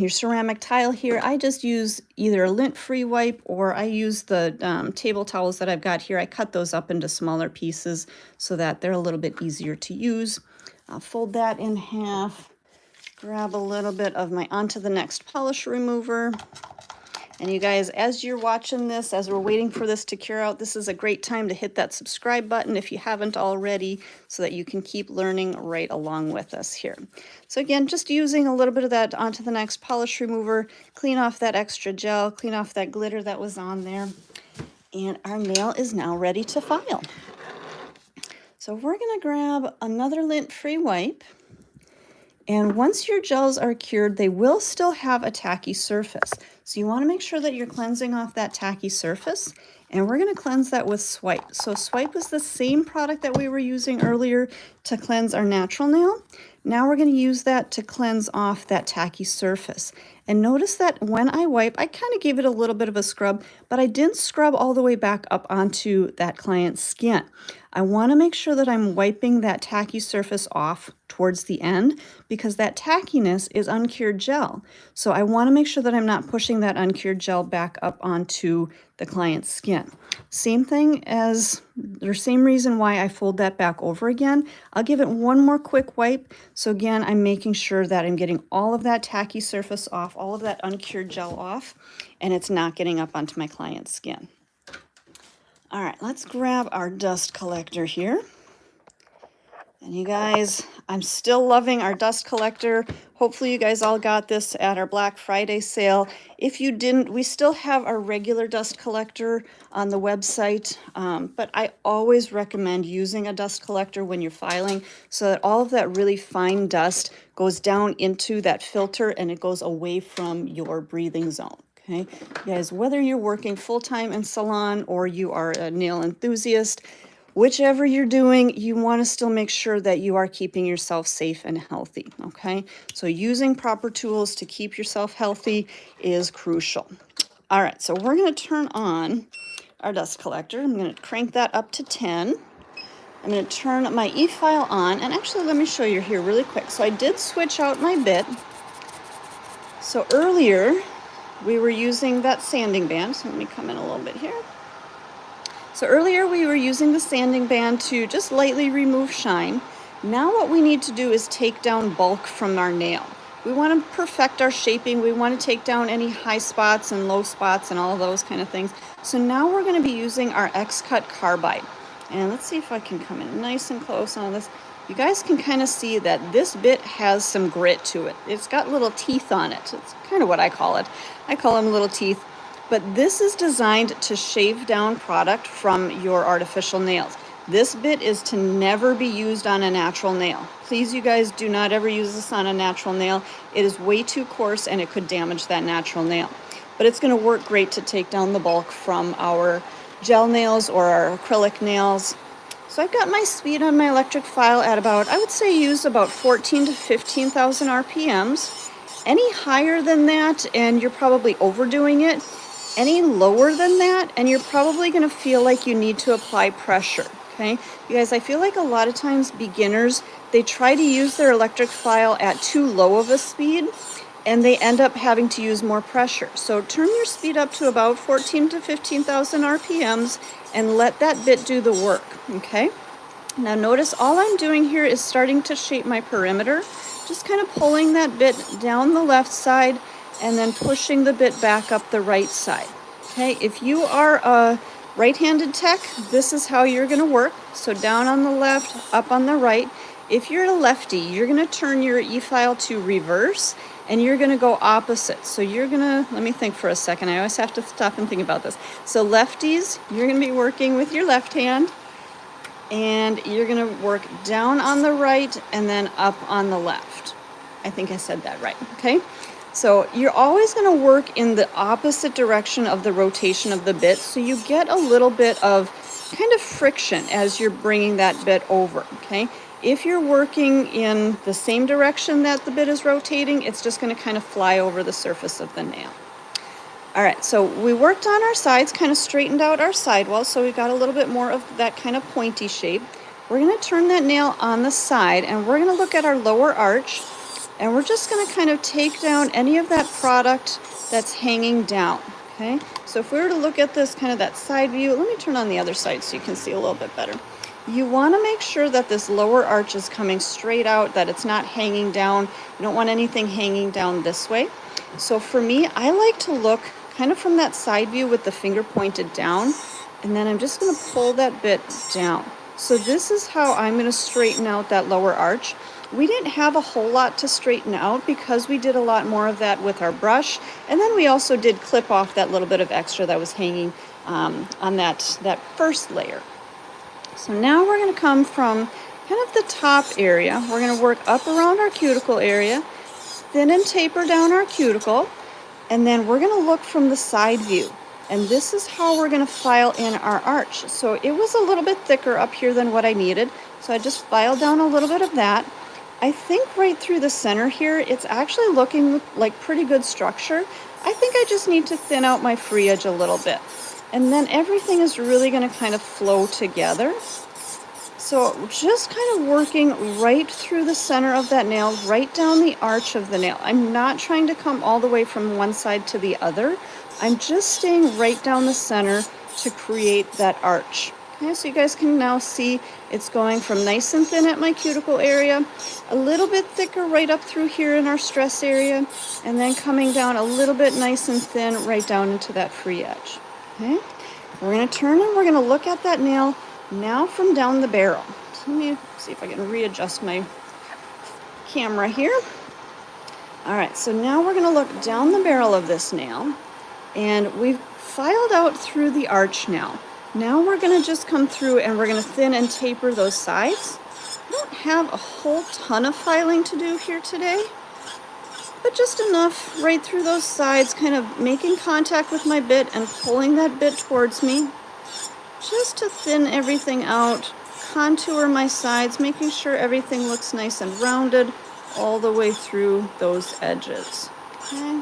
ceramic tile here. I just use either a lint-free wipe, or I use the table towels that I've got here. I cut those up into smaller pieces so that they're a little bit easier to use. I'll fold that in half, grab a little bit of my onto the next polish remover. And you guys, as you're watching this, as we're waiting for this to cure out, this is a great time to hit that subscribe button if you haven't already, so that you can keep learning right along with us here. So again, just using a little bit of that onto the next polish remover, clean off that extra gel, clean off that glitter that was on there, and our nail is now ready to file. So we're going to grab another lint-free wipe. And once your gels are cured, they will still have a tacky surface. So you want to make sure that you're cleansing off that tacky surface. And we're going to cleanse that with Swipe. So Swipe is the same product that we were using earlier to cleanse our natural nail. Now we're going to use that to cleanse off that tacky surface. And notice that when I wipe, I kind of gave it a little bit of a scrub, but I didn't scrub all the way back up onto that client's skin. I want to make sure that I'm wiping that tacky surface off towards the end, because that tackiness is uncured gel. So I want to make sure that I'm not pushing that uncured gel back up onto the client's skin. Same thing as, or same reason why I fold that back over again. I'll give it one more quick wipe. So again, I'm making sure that I'm getting all of that tacky surface off, all of that uncured gel off, and it's not getting up onto my client's skin. All right, let's grab our dust collector here. And you guys, I'm still loving our dust collector. Hopefully you guys all got this at our Black Friday sale. If you didn't, we still have our regular dust collector on the website, but I always recommend using a dust collector when you're filing, so that all of that really fine dust goes down into that filter and it goes away from your breathing zone. Okay, you guys, whether you're working full-time in salon or you are a nail enthusiast, whichever you're doing, you want to still make sure that you are keeping yourself safe and healthy, okay? So using proper tools to keep yourself healthy is crucial. All right, so we're going to turn on our dust collector. I'm going to crank that up to 10. I'm going to turn my e-file on, and actually let me show you here really quick. So I did switch out my bit. So earlier, we were using that sanding band. So let me come in a little bit here. So earlier we were using the sanding band to just lightly remove shine. Now what we need to do is take down bulk from our nail. We want to perfect our shaping. We want to take down any high spots and low spots and all of those kind of things. So now we're going to be using our X-Cut Carbide. And let's see if I can come in nice and close on this. you guys can kind of see that this bit has some grit to it. It's got little teeth on it. It's kind of what I call it. I call them little teeth. But this is designed to shave down product from your artificial nails. This bit is to never be used on a natural nail. Please, you guys, do not ever use this on a natural nail. It is way too coarse and it could damage that natural nail. But it's going to work great to take down the bulk from our gel nails or our acrylic nails. So I've got my speed on my electric file at about, I would say use about 14 to 15,000 RPMs. Any higher than that and you're probably overdoing it. Any lower than that and you're probably going to feel like you need to apply pressure. Okay, you guys, I feel like a lot of times beginners, they try to use their electric file at too low of a speed and they end up having to use more pressure. So turn your speed up to about 14 to 15,000 RPMs and let that bit do the work, okay? Now notice all I'm doing here is starting to shape my perimeter, just kind of pulling that bit down the left side and then pushing the bit back up the right side, okay? If you are a right-handed tech, this is how you're gonna work. So down on the left, up on the right. If you're a lefty, you're gonna turn your E-file to reverse and you're gonna go opposite. So you're gonna, let me think for a second. I always have to stop and think about this. So lefties, you're gonna be working with your left hand and you're gonna work down on the right and then up on the left. I think I said that right, okay? So you're always gonna work in the opposite direction of the rotation of the bit so you get a little bit of kind of friction as you're bringing that bit over, okay? If you're working in the same direction that the bit is rotating, it's just going to kind of fly over the surface of the nail. All right, so we worked on our sides, kind of straightened out our sidewalls, so we got a little bit more of that kind of pointy shape. We're going to turn that nail on the side, and we're going to look at our lower arch, and we're just going to kind of take down any of that product that's hanging down, okay? So if we were to look at this kind of that side view, let me turn on the other side so you can see a little bit better. You want to make sure that this lower arch is coming straight out, that it's not hanging down. You don't want anything hanging down this way. So for me, I like to look kind of from that side view with the finger pointed down, and then I'm just going to pull that bit down. So this is how I'm going to straighten out that lower arch. We didn't have a whole lot to straighten out because we did a lot more of that with our brush, and then we also did clip off that little bit of extra that was hanging on that first layer. So now we're going to come from kind of the top area. We're going to work up around our cuticle area, thin and taper down our cuticle, and then we're going to look from the side view. And this is how we're going to file in our arch. So it was a little bit thicker up here than what I needed, so I just filed down a little bit of that. I think right through the center here, it's actually looking like pretty good structure. I think I just need to thin out my free edge a little bit. And then everything is really going to kind of flow together. So just kind of working right through the center of that nail, right down the arch of the nail. I'm not trying to come all the way from one side to the other. I'm just staying right down the center to create that arch. Okay, so you guys can now see it's going from nice and thin at my cuticle area, a little bit thicker right up through here in our stress area, and then coming down a little bit nice and thin right down into that free edge. Okay, we're going to turn and we're going to look at that nail now from down the barrel. So let me see if I can readjust my camera here. All right, so now we're going to look down the barrel of this nail, and we've filed out through the arch now. Now we're going to just come through and we're going to thin and taper those sides. I don't have a whole ton of filing to do here today, but just enough right through those sides, kind of making contact with my bit and pulling that bit towards me, just to thin everything out, contour my sides, making sure everything looks nice and rounded all the way through those edges. Okay.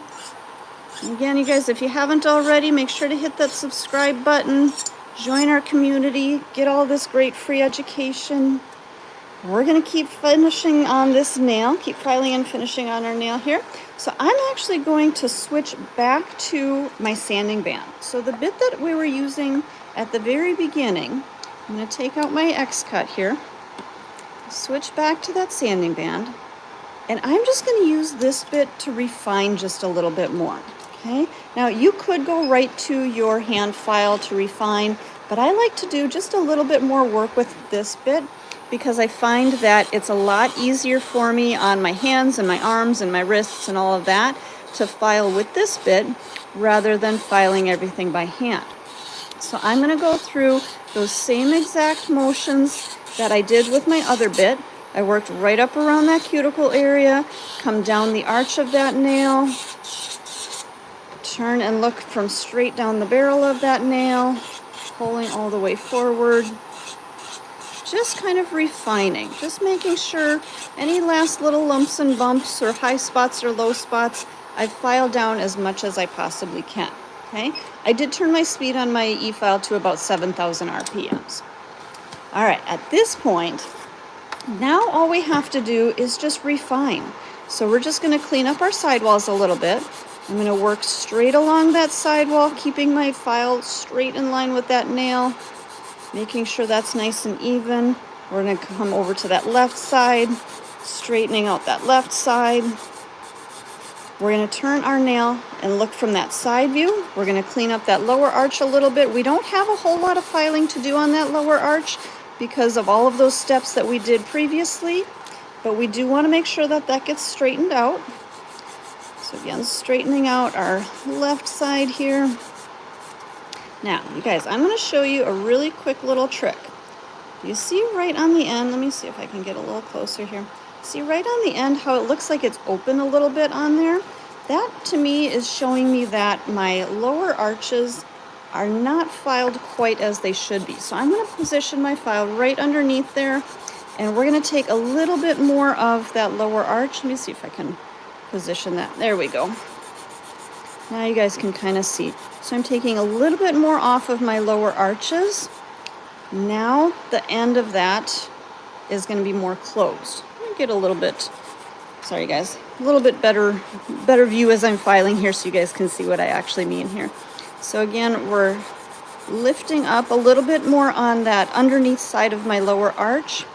Again, you guys, if you haven't already, make sure to hit that subscribe button, join our community, get all this great free education. We're going to keep finishing on this nail, keep filing and finishing on our nail here. So I'm actually going to switch back to my sanding band. So the bit that we were using at the very beginning, I'm going to take out my X-cut here, switch back to that sanding band, and I'm just going to use this bit to refine just a little bit more. Okay, now you could go right to your hand file to refine, but I like to do just a little bit more work with this bit because I find that it's a lot easier for me on my hands and my arms and my wrists and all of that to file with this bit rather than filing everything by hand. So I'm going to go through those same exact motions that I did with my other bit. I worked right up around that cuticle area, come down the arch of that nail, turn and look from straight down the barrel of that nail, pulling all the way forward, just kind of refining, just making sure any last little lumps and bumps or high spots or low spots, I file down as much as I possibly can. Okay, I did turn my speed on my e-file to about 7,000 RPMs. All right, at this point, now all we have to do is just refine. So we're just going to clean up our sidewalls a little bit. I'm going to work straight along that sidewall, keeping my file straight in line with that nail, making sure that's nice and even. We're going to come over to that left side, straightening out that left side. We're going to turn our nail and look from that side view. We're going to clean up that lower arch a little bit. We don't have a whole lot of filing to do on that lower arch because of all of those steps that we did previously, but we do want to make sure that that gets straightened out. So again, straightening out our left side here. Now, you guys, I'm going to show you a really quick little trick. You see right on the end, let me see if I can get a little closer here. See right on the end how it looks like it's open a little bit on there? That to me is showing me that my lower arches are not filed quite as they should be. So I'm going to position my file right underneath there, and we're going to take a little bit more of that lower arch. Let me see if I can position that. There we go. Now you guys can kind of see. So I'm taking a little bit more off of my lower arches. Now the end of that is going to be more closed. Get a little bit, sorry guys, a little bit better view as I'm filing here so you guys can see what I actually mean here. So again, we're lifting up a little bit more on that underneath side of my lower arch.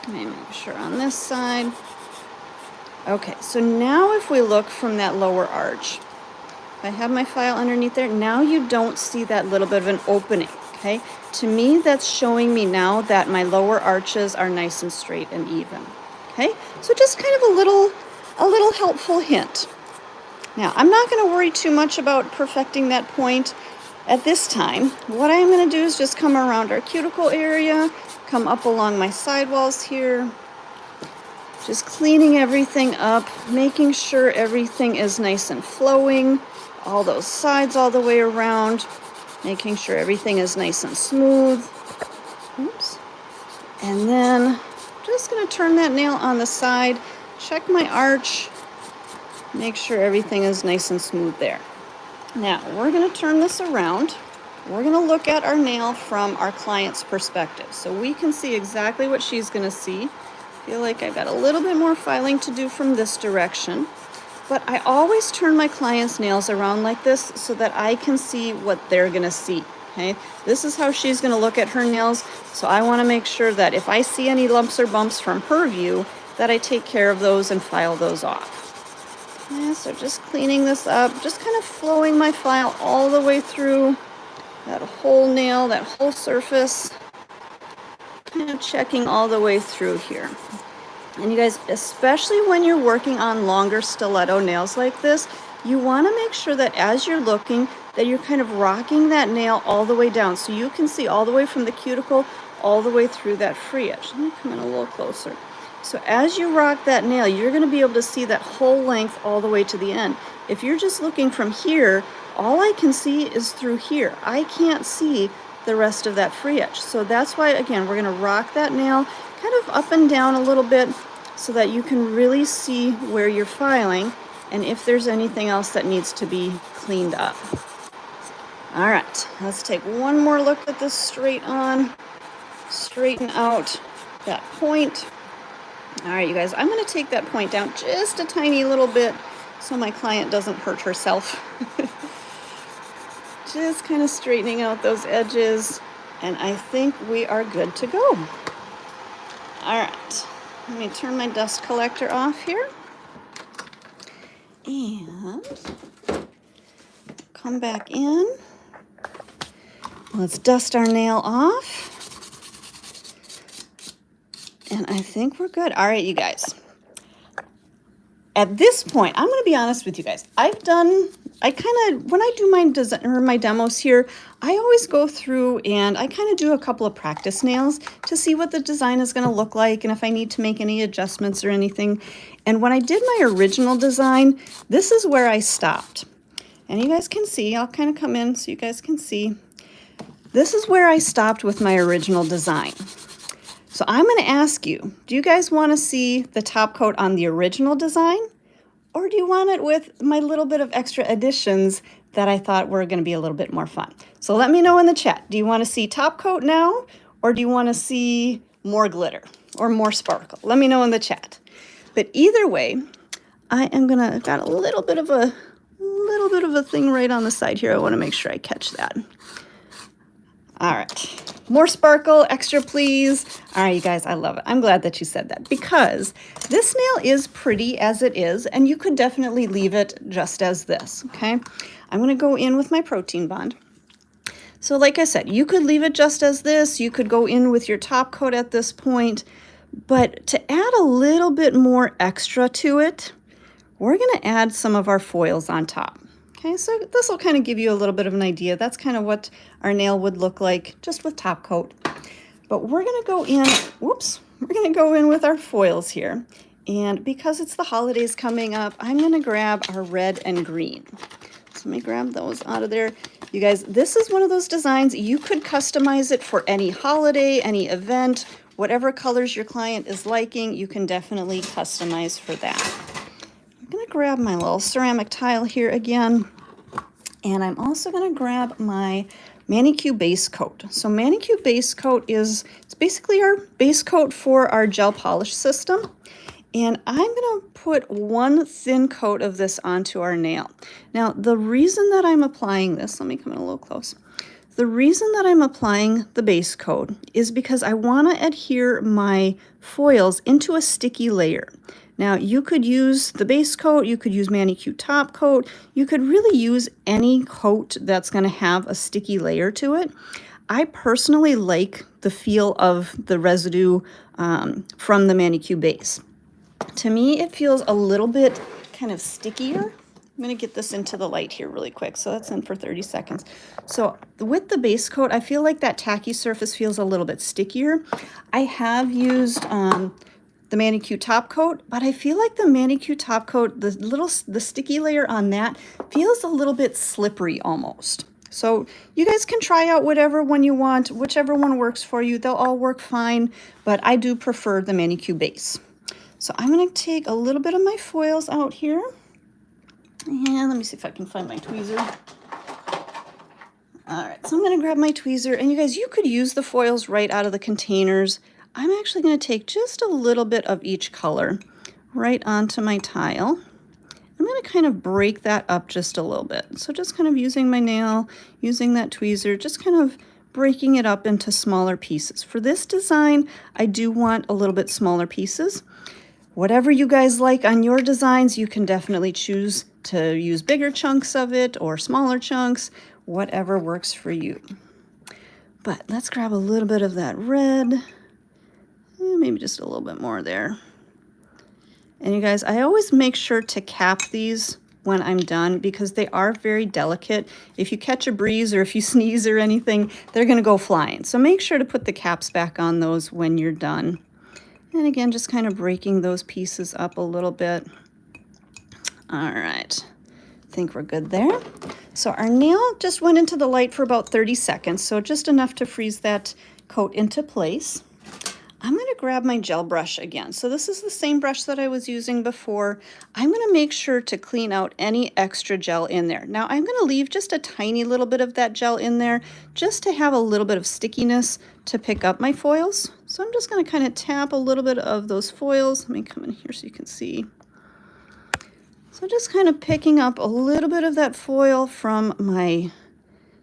Let me make sure on this side. Okay, so now if we look from that lower arch, if I have my file underneath there, now you don't see that little bit of an opening, okay? To me, that's showing me now that my lower arches are nice and straight and even. Okay, so just kind of a little helpful hint. Now, I'm not going to worry too much about perfecting that point at this time. What I'm going to do is just come around our cuticle area, come up along my sidewalls here, just cleaning everything up, making sure everything is nice and flowing, all those sides all the way around, making sure everything is nice and smooth. Oops. And then just going to turn that nail on the side, check my arch, make sure everything is nice and smooth there. Now, we're going to turn this around. We're going to look at our nail from our client's perspective so we can see exactly what she's going to see. I feel like I've got a little bit more filing to do from this direction, but I always turn my client's nails around like this so that I can see what they're going to see. Okay, this is how she's going to look at her nails, so I want to make sure that if I see any lumps or bumps from her view, that I take care of those and file those off. Yeah, so just cleaning this up, just kind of flowing my file all the way through that whole nail, that whole surface, kind of checking all the way through here. And you guys, especially when you're working on longer stiletto nails like this, you want to make sure that as you're looking, that you're kind of rocking that nail all the way down so you can see all the way from the cuticle all the way through that free edge. Let me come in a little closer. So as you rock that nail, you're going to be able to see that whole length all the way to the end. If you're just looking from here, all I can see is through here. I can't see the rest of that free edge. So that's why, again, we're going to rock that nail kind of up and down a little bit so that you can really see where you're filing and if there's anything else that needs to be cleaned up. All right, let's take one more look at this straight on, straighten out that point. All right, you guys, I'm going to take that point down just a tiny little bit so my client doesn't hurt herself. Just kind of straightening out those edges, and I think we are good to go. All right, let me turn my dust collector off here. And come back in. Let's dust our nail off. And I think we're good. All right, you guys. At this point, I'm going to be honest with you guys. I kind of, when I do my design or my demos here, I always go through and I kind of do a couple of practice nails to see what the design is going to look like and if I need to make any adjustments or anything. And when I did my original design, this is where I stopped. And you guys can see, I'll kind of come in so you guys can see. This is where I stopped with my original design. So I'm going to ask you, do you guys want to see the top coat on the original design? Or do you want it with my little bit of extra additions that I thought were going to be a little bit more fun? So let me know in the chat. Do you want to see top coat now? Or do you want to see more glitter or more sparkle? Let me know in the chat. But either way, I've got a little bit of a thing right on the side here. I want to make sure I catch that. All right, more sparkle, extra please. All right, you guys, I love it. I'm glad that you said that because this nail is pretty as it is, and you could definitely leave it just as this, okay? I'm gonna go in with my protein bond. So like I said, you could leave it just as this. You could go in with your top coat at this point, but to add a little bit more extra to it, we're gonna add some of our foils on top. Okay, so this will kind of give you a little bit of an idea. That's kind of what our nail would look like just with top coat. But we're going to go in, whoops, we're going to go in with our foils here. And because it's the holidays coming up, I'm going to grab our red and green. So let me grab those out of there. You guys, this is one of those designs. You could customize it for any holiday, any event, whatever colors your client is liking, you can definitely customize for that. I'm going to grab my little ceramic tile here again, and I'm also going to grab my Manicure base coat. So Manicure base coat it's basically our base coat for our gel polish system, and I'm going to put one thin coat of this onto our nail. Now the reason that I'm applying this, let me come in a little close. The reason that I'm applying the base coat is because I want to adhere my foils into a sticky layer. Now you could use the base coat, you could use Manicure top coat, you could really use any coat that's going to have a sticky layer to it. I personally like the feel of the residue from the Manicure base. To me, it feels a little bit kind of stickier. I'm going to get this into the light here really quick. So that's in for 30 seconds. So with the base coat, I feel like that tacky surface feels a little bit stickier. I have used the Manicure top coat, but I feel like the Manicure top coat, the sticky layer on that feels a little bit slippery almost. So you guys can try out whatever one you want, whichever one works for you. They'll all work fine, but I do prefer the Manicure base. So I'm going to take a little bit of my foils out here. And let me see if I can find my tweezer. All right, so I'm going to grab my tweezer. And you guys, you could use the foils right out of the containers. I'm actually going to take just a little bit of each color right onto my tile. I'm going to kind of break that up just a little bit. So just kind of using my nail, using that tweezer, just kind of breaking it up into smaller pieces. For this design, I do want a little bit smaller pieces. Whatever you guys like on your designs, you can definitely choose to use bigger chunks of it or smaller chunks, whatever works for you. But let's grab a little bit of that red. Maybe just a little bit more there. And you guys, I always make sure to cap these when I'm done because they are very delicate. If you catch a breeze or if you sneeze or anything, they're going to go flying. So make sure to put the caps back on those when you're done. And again, just kind of breaking those pieces up a little bit. All right, I think we're good there. So our nail just went into the light for about 30 seconds, so just enough to freeze that coat into place. I'm going to grab my gel brush again. So this is the same brush that I was using before. I'm going to make sure to clean out any extra gel in there. Now I'm going to leave just a tiny little bit of that gel in there just to have a little bit of stickiness to pick up my foils. So I'm just going to kind of tap a little bit of those foils. Let me come in here so you can see. So just kind of picking up a little bit of that foil from my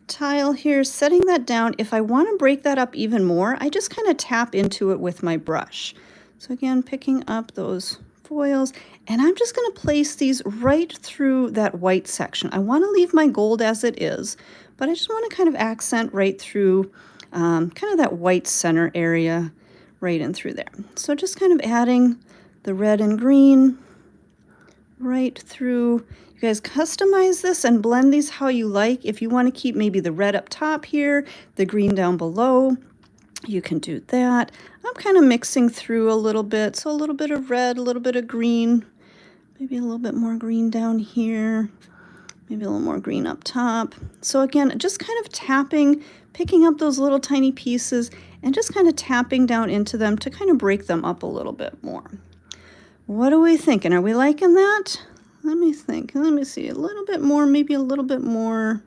tile here, setting that down. If I want to break that up even more, I just kind of tap into it with my brush. So again, picking up those foils, and I'm just going to place these right through that white section. I want to leave my gold as it is, but I just want to kind of accent right through kind of that white center area right in through there. So just kind of adding the red and green right through. You guys customize this and blend these how you like. If you want to keep maybe the red up top here, the green down below, you can do that. I'm kind of mixing through a little bit. So a little bit of red, a little bit of green, maybe a little bit more green down here, maybe a little more green up top. So again, just kind of tapping, picking up those little tiny pieces and just kind of tapping down into them to kind of break them up a little bit more. What are we thinking? Are we liking that? Let me think. Let me see. A little bit more, maybe a little bit more,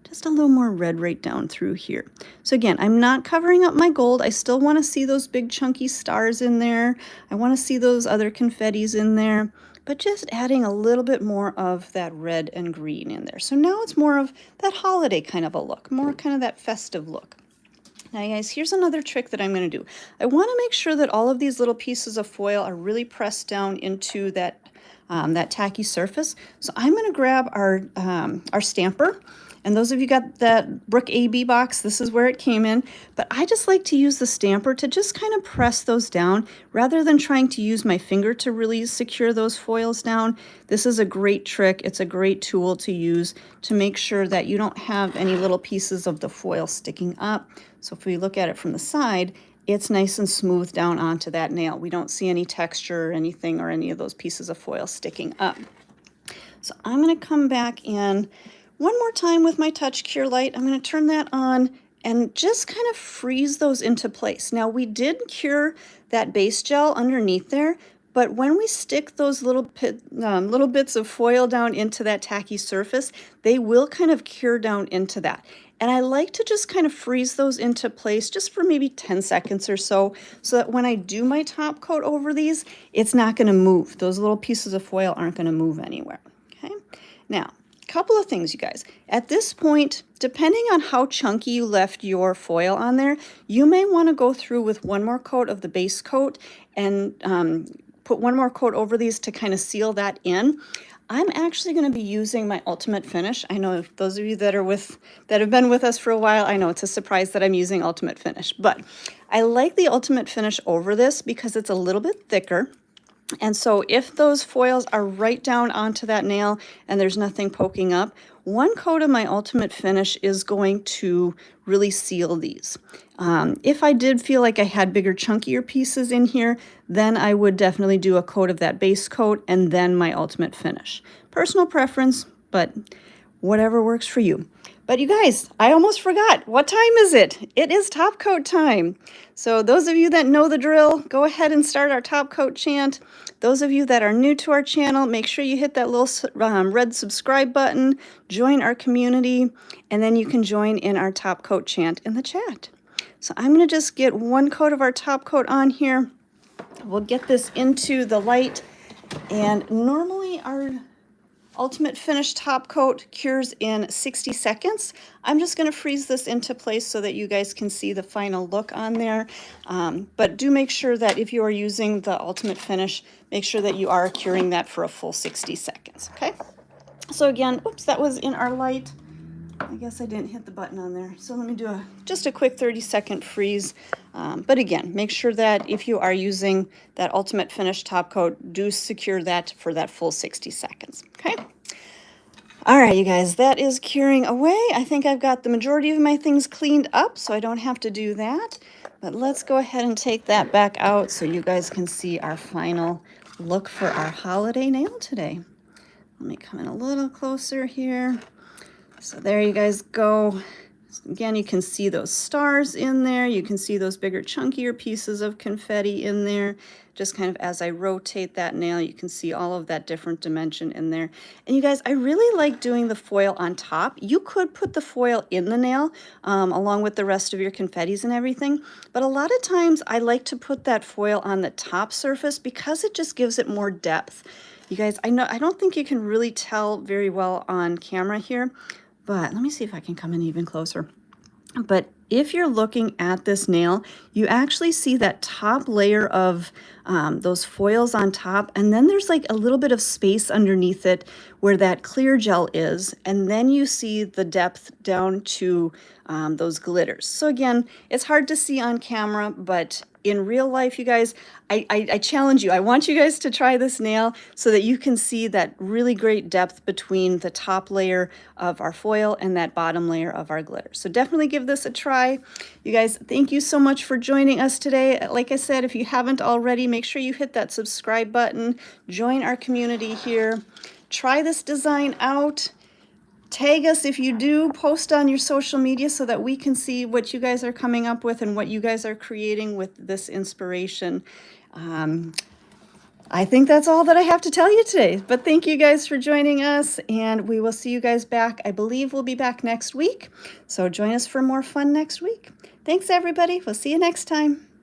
just a little more red right down through here. So again, I'm not covering up my gold. I still want to see those big chunky stars in there. I want to see those other confettis in there, but just adding a little bit more of that red and green in there. So now it's more of that holiday kind of a look, more kind of that festive look. Now, you guys, here's another trick that I'm going to do. I want to make sure that all of these little pieces of foil are really pressed down into that that tacky surface. So I'm going to grab our stamper. And those of you got that Brook AB box, this is where it came in. But I just like to use the stamper to just kind of press those down rather than trying to use my finger to really secure those foils down. This is a great trick. It's a great tool to use to make sure that you don't have any little pieces of the foil sticking up. So if we look at it from the side, it's nice and smooth down onto that nail. We don't see any texture or anything or any of those pieces of foil sticking up. So I'm going to come back in one more time with my touch cure light. I'm going to turn that on and just kind of freeze those into place. Now, we did cure that base gel underneath there, but when we stick those little bits of foil down into that tacky surface, they will kind of cure down into that. And I like to just kind of freeze those into place just for maybe 10 seconds or so that when I do my top coat over these, it's not going to move. Those little pieces of foil aren't going to move anywhere. Okay. Now, a couple of things, you guys. At this point, depending on how chunky you left your foil on there, you may want to go through with one more coat of the base coat and put one more coat over these to kind of seal that in. I'm actually going to be using my Ultimate Finish. I know those of you that have been with us for a while, I know it's a surprise that I'm using Ultimate Finish, but I like the Ultimate Finish over this because it's a little bit thicker. And so if those foils are right down onto that nail and there's nothing poking up, one coat of my Ultimate Finish is going to really seal these. If I did feel like I had bigger, chunkier pieces in here, then I would definitely do a coat of that base coat and then my Ultimate Finish. Personal preference, but whatever works for you. But you guys, I almost forgot. What time is it? It is top coat time. So those of you that know the drill, go ahead and start our top coat chant. Those of you that are new to our channel, make sure you hit that little red subscribe button, join our community, and then you can join in our top coat chant in the chat. So I'm going to just get one coat of our top coat on here. We'll get this into the light, and normally our Ultimate Finish top coat cures in 60 seconds. I'm just going to freeze this into place so that you guys can see the final look on there. But do make sure that if you are using the Ultimate Finish, make sure that you are curing that for a full 60 seconds. Okay. So again, oops, that was in our light. I guess I didn't hit the button on there. So let me do just a quick 30-second freeze. But again, make sure that if you are using that Ultimate Finish top coat, do secure that for that full 60 seconds. Okay. All right, you guys, that is curing away. I think I've got the majority of my things cleaned up, so I don't have to do that. But let's go ahead and take that back out so you guys can see our final look for our holiday nail today. Let me come in a little closer here. So there you guys go. Again, you can see those stars in there. You can see those bigger, chunkier pieces of confetti in there. Just kind of as I rotate that nail, you can see all of that different dimension in there. And you guys, I really like doing the foil on top. You could put the foil in the nail along with the rest of your confettis and everything. But a lot of times I like to put that foil on the top surface because it just gives it more depth. You guys, I don't think you can really tell very well on camera here. But let me see if I can come in even closer. But if you're looking at this nail, you actually see that top layer of those foils on top, and then there's like a little bit of space underneath it where that clear gel is, and then you see the depth down to those glitters. So again, it's hard to see on camera, but in real life, you guys, I challenge you. I want you guys to try this nail so that you can see that really great depth between the top layer of our foil and that bottom layer of our glitter. So definitely give this a try. You guys, thank you so much for joining us today. Like I said, if you haven't already, make sure you hit that subscribe button, join our community here, try this design out. Tag us if you do, post on your social media so that we can see what you guys are coming up with and what you guys are creating with this inspiration. I think that's all that I have to tell you today, but thank you guys for joining us, and we will see you guys back. I believe we'll be back next week, so join us for more fun next week. Thanks, everybody. We'll see you next time.